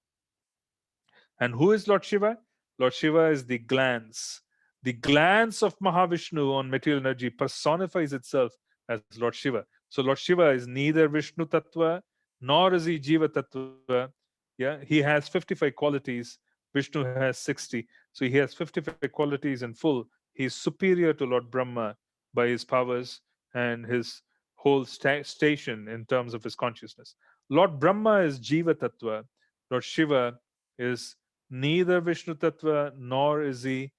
And who is Lord Shiva? Lord Shiva is the glance. The glance of Mahavishnu on material energy personifies itself as Lord Shiva. So Lord Shiva is neither Vishnu Tattva nor is he Jiva Tattva. Yeah, he has 55 qualities. Vishnu has 60. So he has 55 qualities in full. He is superior to Lord Brahma by his powers and his whole station in terms of his consciousness. Lord Brahma is Jiva Tattva. Lord Shiva is neither Vishnu Tattva nor is he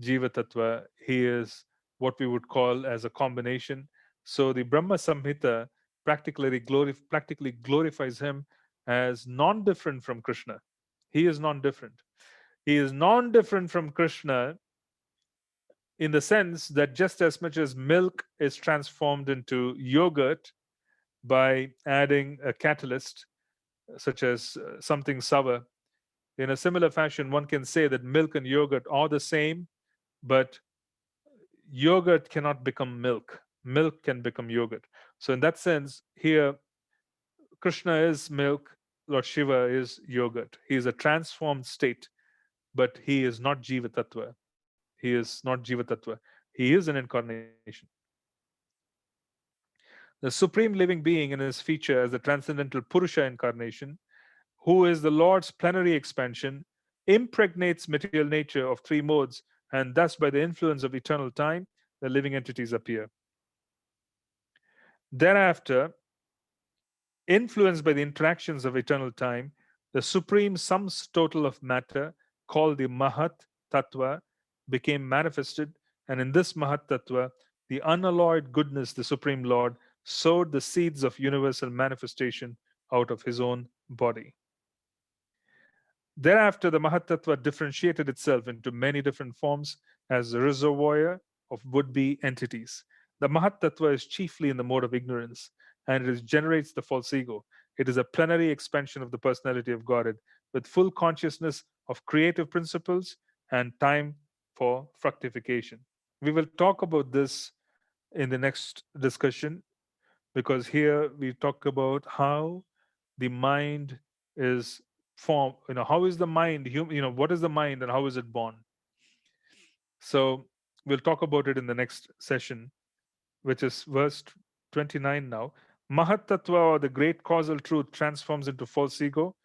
Jiva Tattva. He is what we would call as a combination. So the Brahma Samhita practically glorifies him as non different from Krishna. He is non different. He is non different from Krishna in the sense that just as much as milk is transformed into yogurt by adding a catalyst, such as something sour, in a similar fashion, one can say that milk and yogurt are the same, but yogurt cannot become milk. Milk can become yogurt. So, in that sense, here, Krishna is milk, Lord Shiva is yogurt. He is a transformed state, but he is not Jiva Tattva. He is not Jiva Tattva. He is an incarnation. The supreme living being in his feature as the transcendental Purusha incarnation, who is the Lord's plenary expansion, impregnates material nature of three modes, and thus, by the influence of eternal time, the living entities appear. Thereafter, influenced by the interactions of eternal time, the supreme sums total of matter, called the Mahat Tattva, became manifested, and in this Mahat Tattva, the unalloyed goodness, the Supreme Lord, sowed the seeds of universal manifestation out of his own body. Thereafter, the Mahatattva differentiated itself into many different forms as a reservoir of would be entities. The Mahatattva is chiefly in the mode of ignorance, and it generates the false ego. It is a plenary expansion of the personality of Godhead with full consciousness of creative principles and time for fructification. We will talk about this in the next discussion, because here we talk about how the mind is formed. How is the mind, what is the mind and how is it born? So we'll talk about it in the next session, which is verse 29 now. Mahat Tattva, or the great causal truth, transforms into false ego,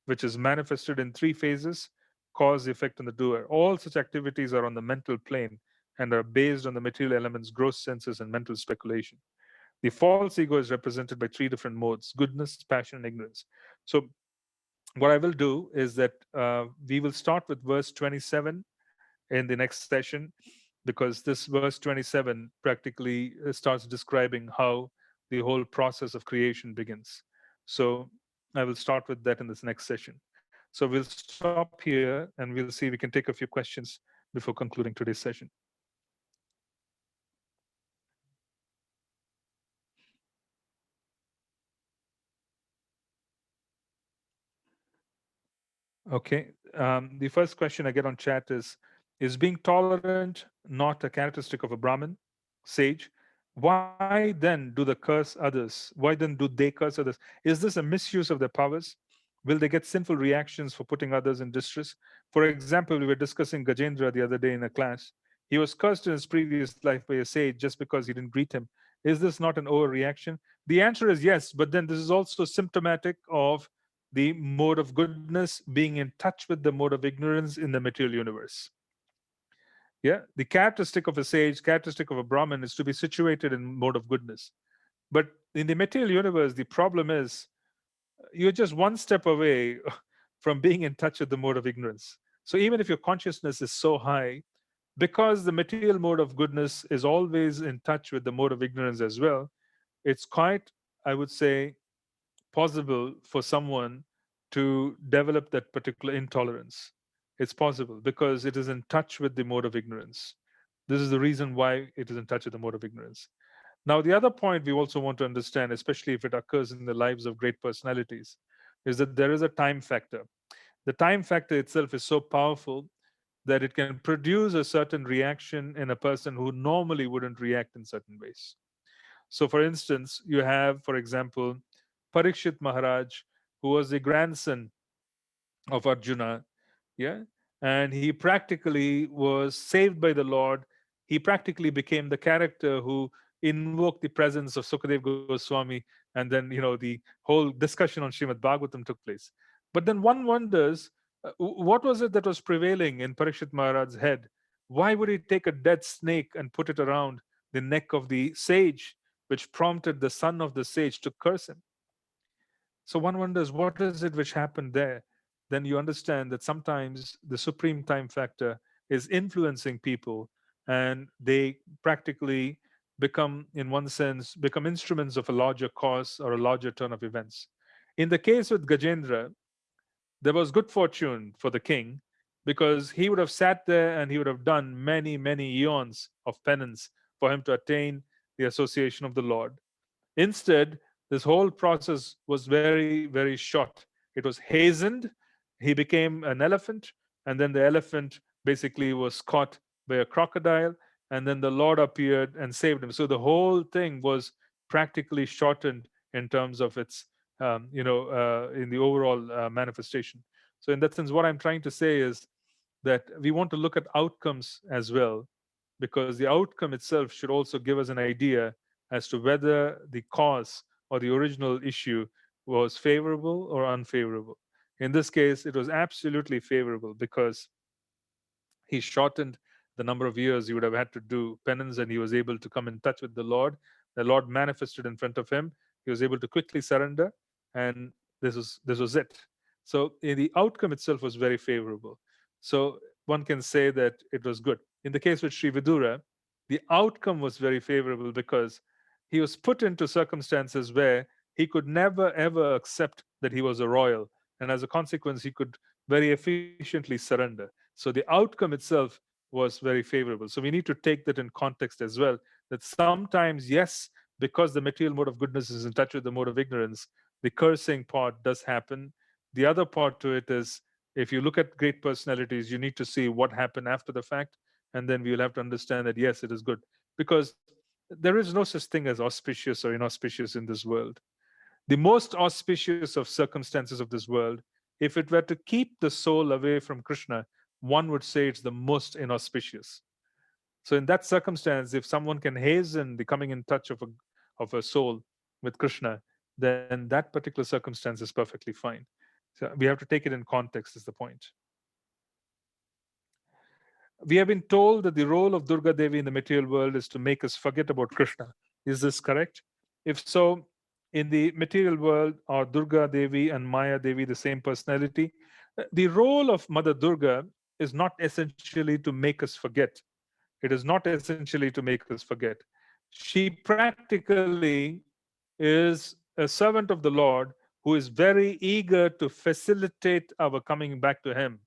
which is manifested in three phases: cause, effect, and the doer. All such activities are on the mental plane and are based on the material elements, gross senses, and mental speculation. The false ego is represented by three different modes: goodness, passion, and ignorance. So, what I will do is that we will start with verse 27 in the next session, because this verse 27 practically starts describing how the whole process of creation begins. So, I will start with that in this next session. So we'll stop here and we'll see we can take a few questions before concluding today's session. Okay. The first question I get on chat is being tolerant not a characteristic of a Brahmin, sage? Why then do the curse others? Why then do they curse others? Is this a misuse of their powers? Will they get sinful reactions for putting others in distress? For example, we were discussing Gajendra the other day in a class. He was cursed in his previous life by a sage just because he didn't greet him. Is this not an overreaction? The answer is yes, but then this is also symptomatic of the mode of goodness being in touch with the mode of ignorance in the material universe. Yeah, the characteristic of a sage, characteristic of a Brahmin is to be situated in mode of goodness. But in the material universe, the problem is you're just one step away from being in touch with the mode of ignorance. So even if your consciousness is so high, because the material mode of goodness is always in touch with the mode of ignorance as well, it's quite, I would say, possible for someone to develop that particular intolerance. It's possible because it is in touch with the mode of ignorance. This is the reason why it is in touch with the mode of ignorance. Now, the other point we also want to understand, especially if it occurs in the lives of great personalities, is that there is a time factor. The time factor itself is so powerful that it can produce a certain reaction in a person who normally wouldn't react in certain ways. So, for instance, you have, for example, Parikshit Maharaj, who was the grandson of Arjuna, yeah, and he practically was saved by the Lord. He practically became the character who invoked the presence of Sukadev Goswami, and then the whole discussion on Srimad Bhagavatam took place. But then one wonders, what was it that was prevailing in Parikshit Maharaj's head? Why would he take a dead snake and put it around the neck of the sage, which prompted the son of the sage to curse him? So one wonders, what is it which happened there? Then you understand that sometimes the supreme time factor is influencing people, and they practically become, in one sense, become instruments of a larger cause or a larger turn of events. In the case with Gajendra, there was good fortune for the king because he would have sat there and he would have done many, many eons of penance for him to attain the association of the Lord. Instead, this whole process was very, very short. It was hastened. He became an elephant, and then the elephant basically was caught by a crocodile, and then the Lord appeared and saved him. So the whole thing was practically shortened in terms of its, in the overall manifestation. So, in that sense, what I'm trying to say is that we want to look at outcomes as well, because the outcome itself should also give us an idea as to whether the cause or the original issue was favorable or unfavorable. In this case, it was absolutely favorable because he shortened the number of years he would have had to do penance, and he was able to come in touch with the Lord. The Lord manifested in front of him. He was able to quickly surrender, and this was it. So the outcome itself was very favorable. So one can say that it was good. In the case with Sri Vidura, the outcome was very favorable because he was put into circumstances where he could never ever accept that he was a royal, and as a consequence, he could very efficiently surrender. So the outcome itself was very favorable. So we need to take that in context as well. That sometimes, yes, because the material mode of goodness is in touch with the mode of ignorance, the cursing part does happen. The other part to it is, if you look at great personalities, you need to see what happened after the fact, and then we will have to understand that yes, it is good. Because there is no such thing as auspicious or inauspicious in this world. The most auspicious of circumstances of this world, if it were to keep the soul away from Krishna, one would say it's the most inauspicious. So, in that circumstance, if someone can hasten the coming in touch of a soul with Krishna, then that particular circumstance is perfectly fine. So, we have to take it in context, is the point. We have been told that the role of Durga Devi in the material world is to make us forget about Krishna. Is this correct? If so, in the material world, are Durga Devi and Maya Devi the same personality? The role of Mother Durga is not essentially to make us forget. It is not essentially to make us forget. She practically is a servant of the Lord who is very eager to facilitate our coming back to Him.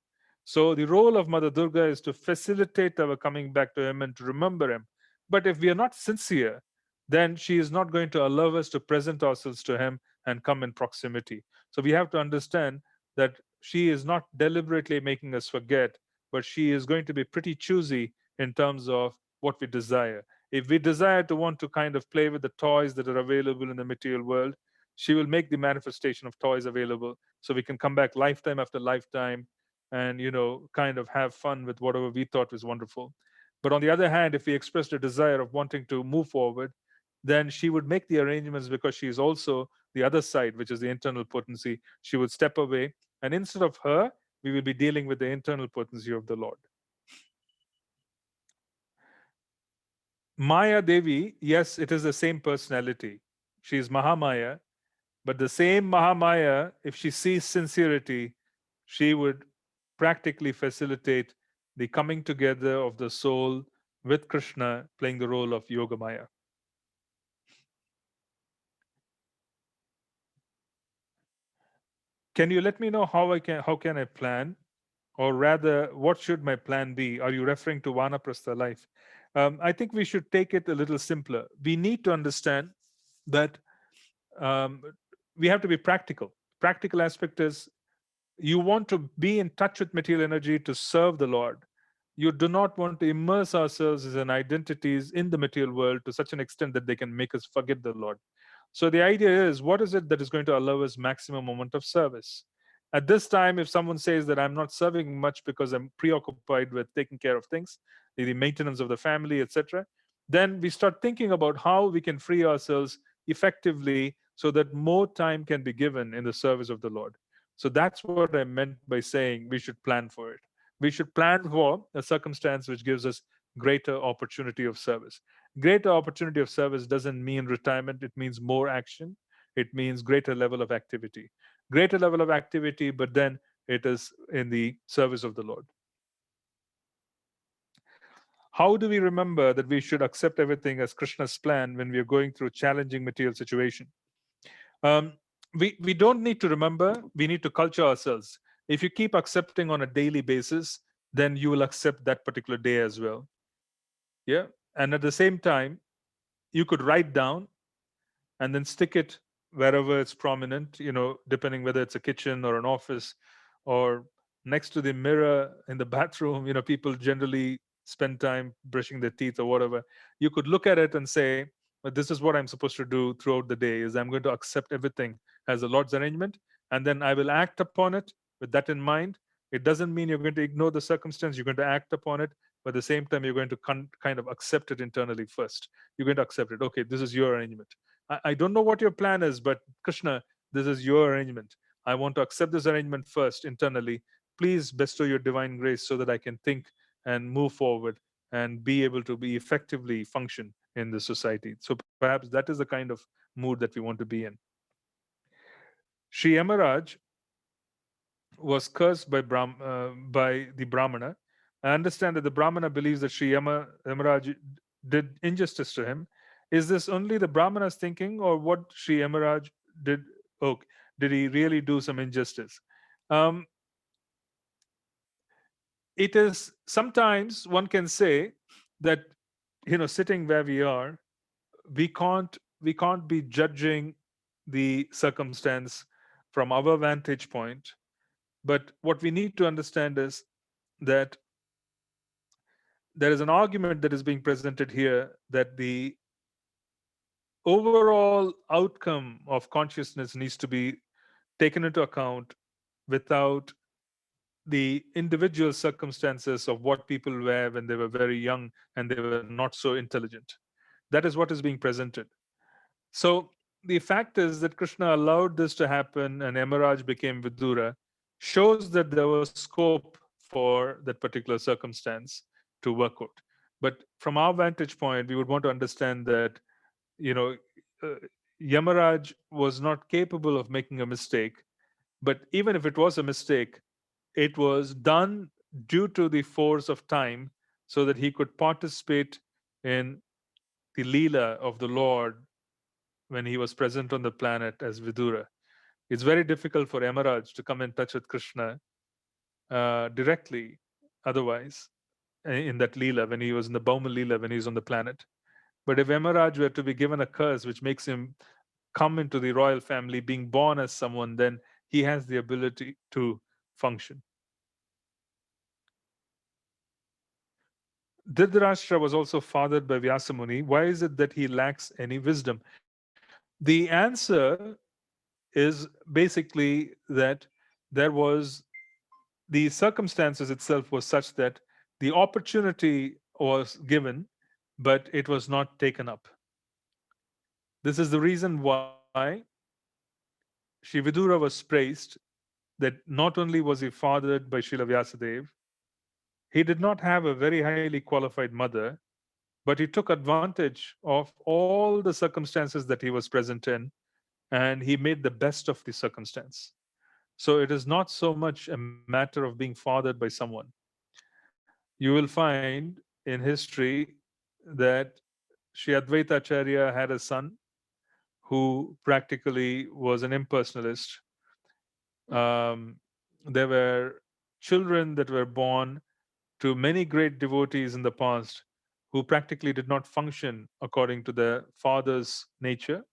So, the role of Mother Durga is to facilitate our coming back to Him and to remember Him. But if we are not sincere, then she is not going to allow us to present ourselves to Him and come in proximity. So, we have to understand that she is not deliberately making us forget, but she is going to be pretty choosy in terms of what we desire. If we desire to want to kind of play with the toys that are available in the material world, she will make the manifestation of toys available so we can come back lifetime after lifetime and, kind of have fun with whatever we thought was wonderful. But on the other hand, if we expressed a desire of wanting to move forward, then she would make the arrangements because she is also the other side, which is the internal potency. She would step away, and instead of her, we will be dealing with the internal potency of the Lord. Maya Devi, yes, it is the same personality. She is Mahamaya, but the same Mahamaya, if she sees sincerity, she would practically facilitate the coming together of the soul with Krishna playing the role of Yogamaya. Can you let me know how can I plan? Or rather, what should my plan be? Are you referring to Vanaprastha life? I think we should take it a little simpler. We need to understand that um, we have to be practical. Practical aspect is you want to be in touch with material energy to serve the Lord. You do not want to immerse ourselves as an identities in the material world to such an extent that they can make us forget the Lord. So the idea is, what is it that is going to allow us maximum amount of service? At this time, if someone says that I'm not serving much because I'm preoccupied with taking care of things, the maintenance of the family, etc., then we start thinking about how we can free ourselves effectively so that more time can be given in the service of the Lord. So that's what I meant by saying we should plan for it. We should plan for a circumstance which gives us greater opportunity of service. Greater opportunity of service doesn't mean retirement, it means more action. It means greater level of activity. Greater level of activity, but then it is in the service of the Lord. How do we remember that we should accept everything as Krishna's plan when we are going through challenging material situation? Um, we don't need to remember, we need to culture ourselves. If you keep accepting on a daily basis, then you will accept that particular day as well. Yeah. And at the same time, you could write down and then stick it wherever it's prominent, depending whether it's a kitchen or an office or next to the mirror in the bathroom. People generally spend time brushing their teeth or whatever. You could look at it and say, "Well, this is what I'm supposed to do throughout the day, is I'm going to accept everything as the Lord's arrangement, and then I will act upon it with that in mind." It doesn't mean you're going to ignore the circumstance, you're going to act upon it, but at the same time, you're going to kind of accept it internally first. You're going to accept it. Okay, this is your arrangement. I don't know what your plan is, but Krishna, this is your arrangement. I want to accept this arrangement first internally. Please bestow your divine grace so that I can think and move forward and be able to be effectively function in the society. So perhaps that is the kind of mood that we want to be in. Sri Yamaraj was cursed by the Brahmana. I understand that the Brahmana believes that Yamaraj did injustice to him. Is this only the Brahmana's thinking, or what Sri Yamaraj did? Oh, did he really do some injustice? Um, it is sometimes one can say that, sitting where we are, we can't be judging the circumstance from our vantage point. But what we need to understand is that there is an argument that is being presented here that the overall outcome of consciousness needs to be taken into account without the individual circumstances of what people were when they were very young and they were not so intelligent. That is what is being presented. So the fact is that Krishna allowed this to happen and Emeraj became Vidura shows that there was scope for that particular circumstance to work out. But from our vantage point, we would want to understand that, you know, uh, Yamaraj was not capable of making a mistake. But even if it was a mistake, it was done due to the force of time so that he could participate in the Leela of the Lord when he was present on the planet as Vidura. It's very difficult for Yamaraj to come in touch with Krishna directly, otherwise, in that Leela, when he was in the Baumal Leela, when he was on the planet. But if Yamaraj were to be given a curse which makes him come into the royal family, being born as someone, then he has the ability to function. Dhritarashtra was also fathered by Vyasamuni. Why is it that he lacks any wisdom? The answer is basically that there was the circumstances itself was such that the opportunity was given, but it was not taken up. This is the reason why Sri Vidura was praised that not only was he fathered by Srila Vyasadeva, he did not have a very highly qualified mother, but he took advantage of all the circumstances that he was present in, and he made the best of the circumstance. So it is not so much a matter of being fathered by someone. You will find in history that Sri Advaita Acharya had a son who practically was an impersonalist. Um, there were children that were born to many great devotees in the past who practically did not function according to their father's nature.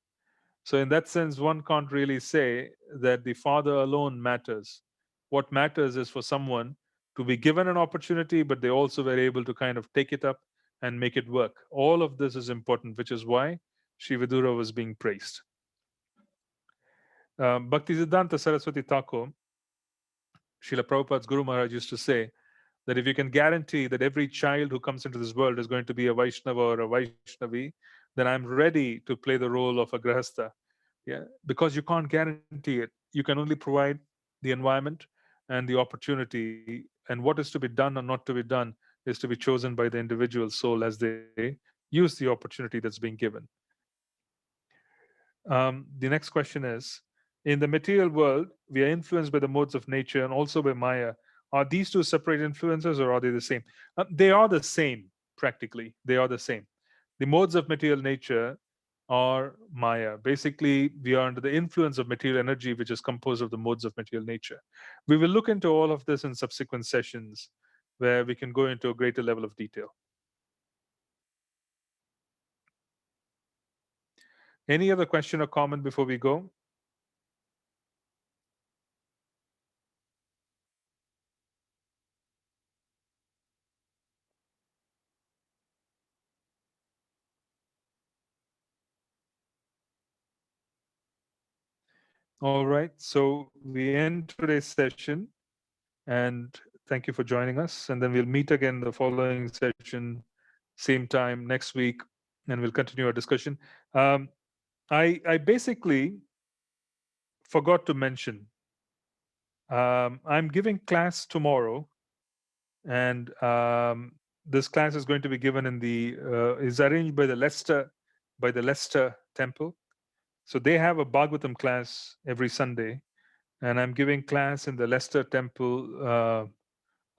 So, in that sense, one can't really say that the father alone matters. What matters is for someone to be given an opportunity, but they also were able to kind of take it up and make it work. All of this is important, which is why Sri Vidura was being praised. Bhaktisiddhanta Saraswati Thakur, Srila Prabhupada's Guru Maharaj used to say that if you can guarantee that every child who comes into this world is going to be a Vaishnava or a Vaishnavi, then I'm ready to play the role of a Grahastha. Yeah, because you can't guarantee it. You can only provide the environment and the opportunity, and what is to be done or not to be done is to be chosen by the individual soul as they use the opportunity that's being given. The next question is: in the material world, we are influenced by the modes of nature and also by Maya. Are these two separate influences or are they the same? They are the same, practically. They are the same. The modes of material nature are Maya. Basically, we are under the influence of material energy, which is composed of the modes of material nature. We will look into all of this in subsequent sessions where we can go into a greater level of detail. Any other question or comment before we go? All right. So we end today's session and thank you for joining us. And then we'll meet again the following session, same time next week, and we'll continue our discussion. Um, I basically forgot to mention I'm giving class tomorrow, and this class is going to be given in the is arranged by the Leicester Temple. So they have a Bhagavatam class every Sunday, and I'm giving class in the Leicester Temple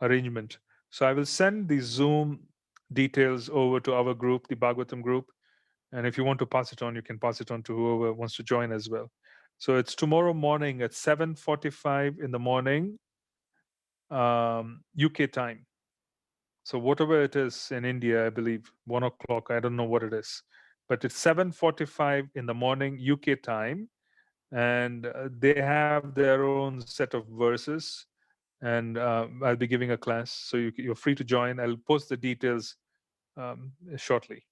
arrangement. So I will send the Zoom details over to our group, the Bhagavatam group, and if you want to pass it on, you can pass it on to whoever wants to join as well. So it's tomorrow morning at 7:45 in the morning, UK time. So whatever it is in India, I believe 1 o'clock. I don't know what it is, but it's 7:45 in the morning UK time, and they have their own set of verses, and I'll be giving a class, so you're free to join. I'll post the details shortly.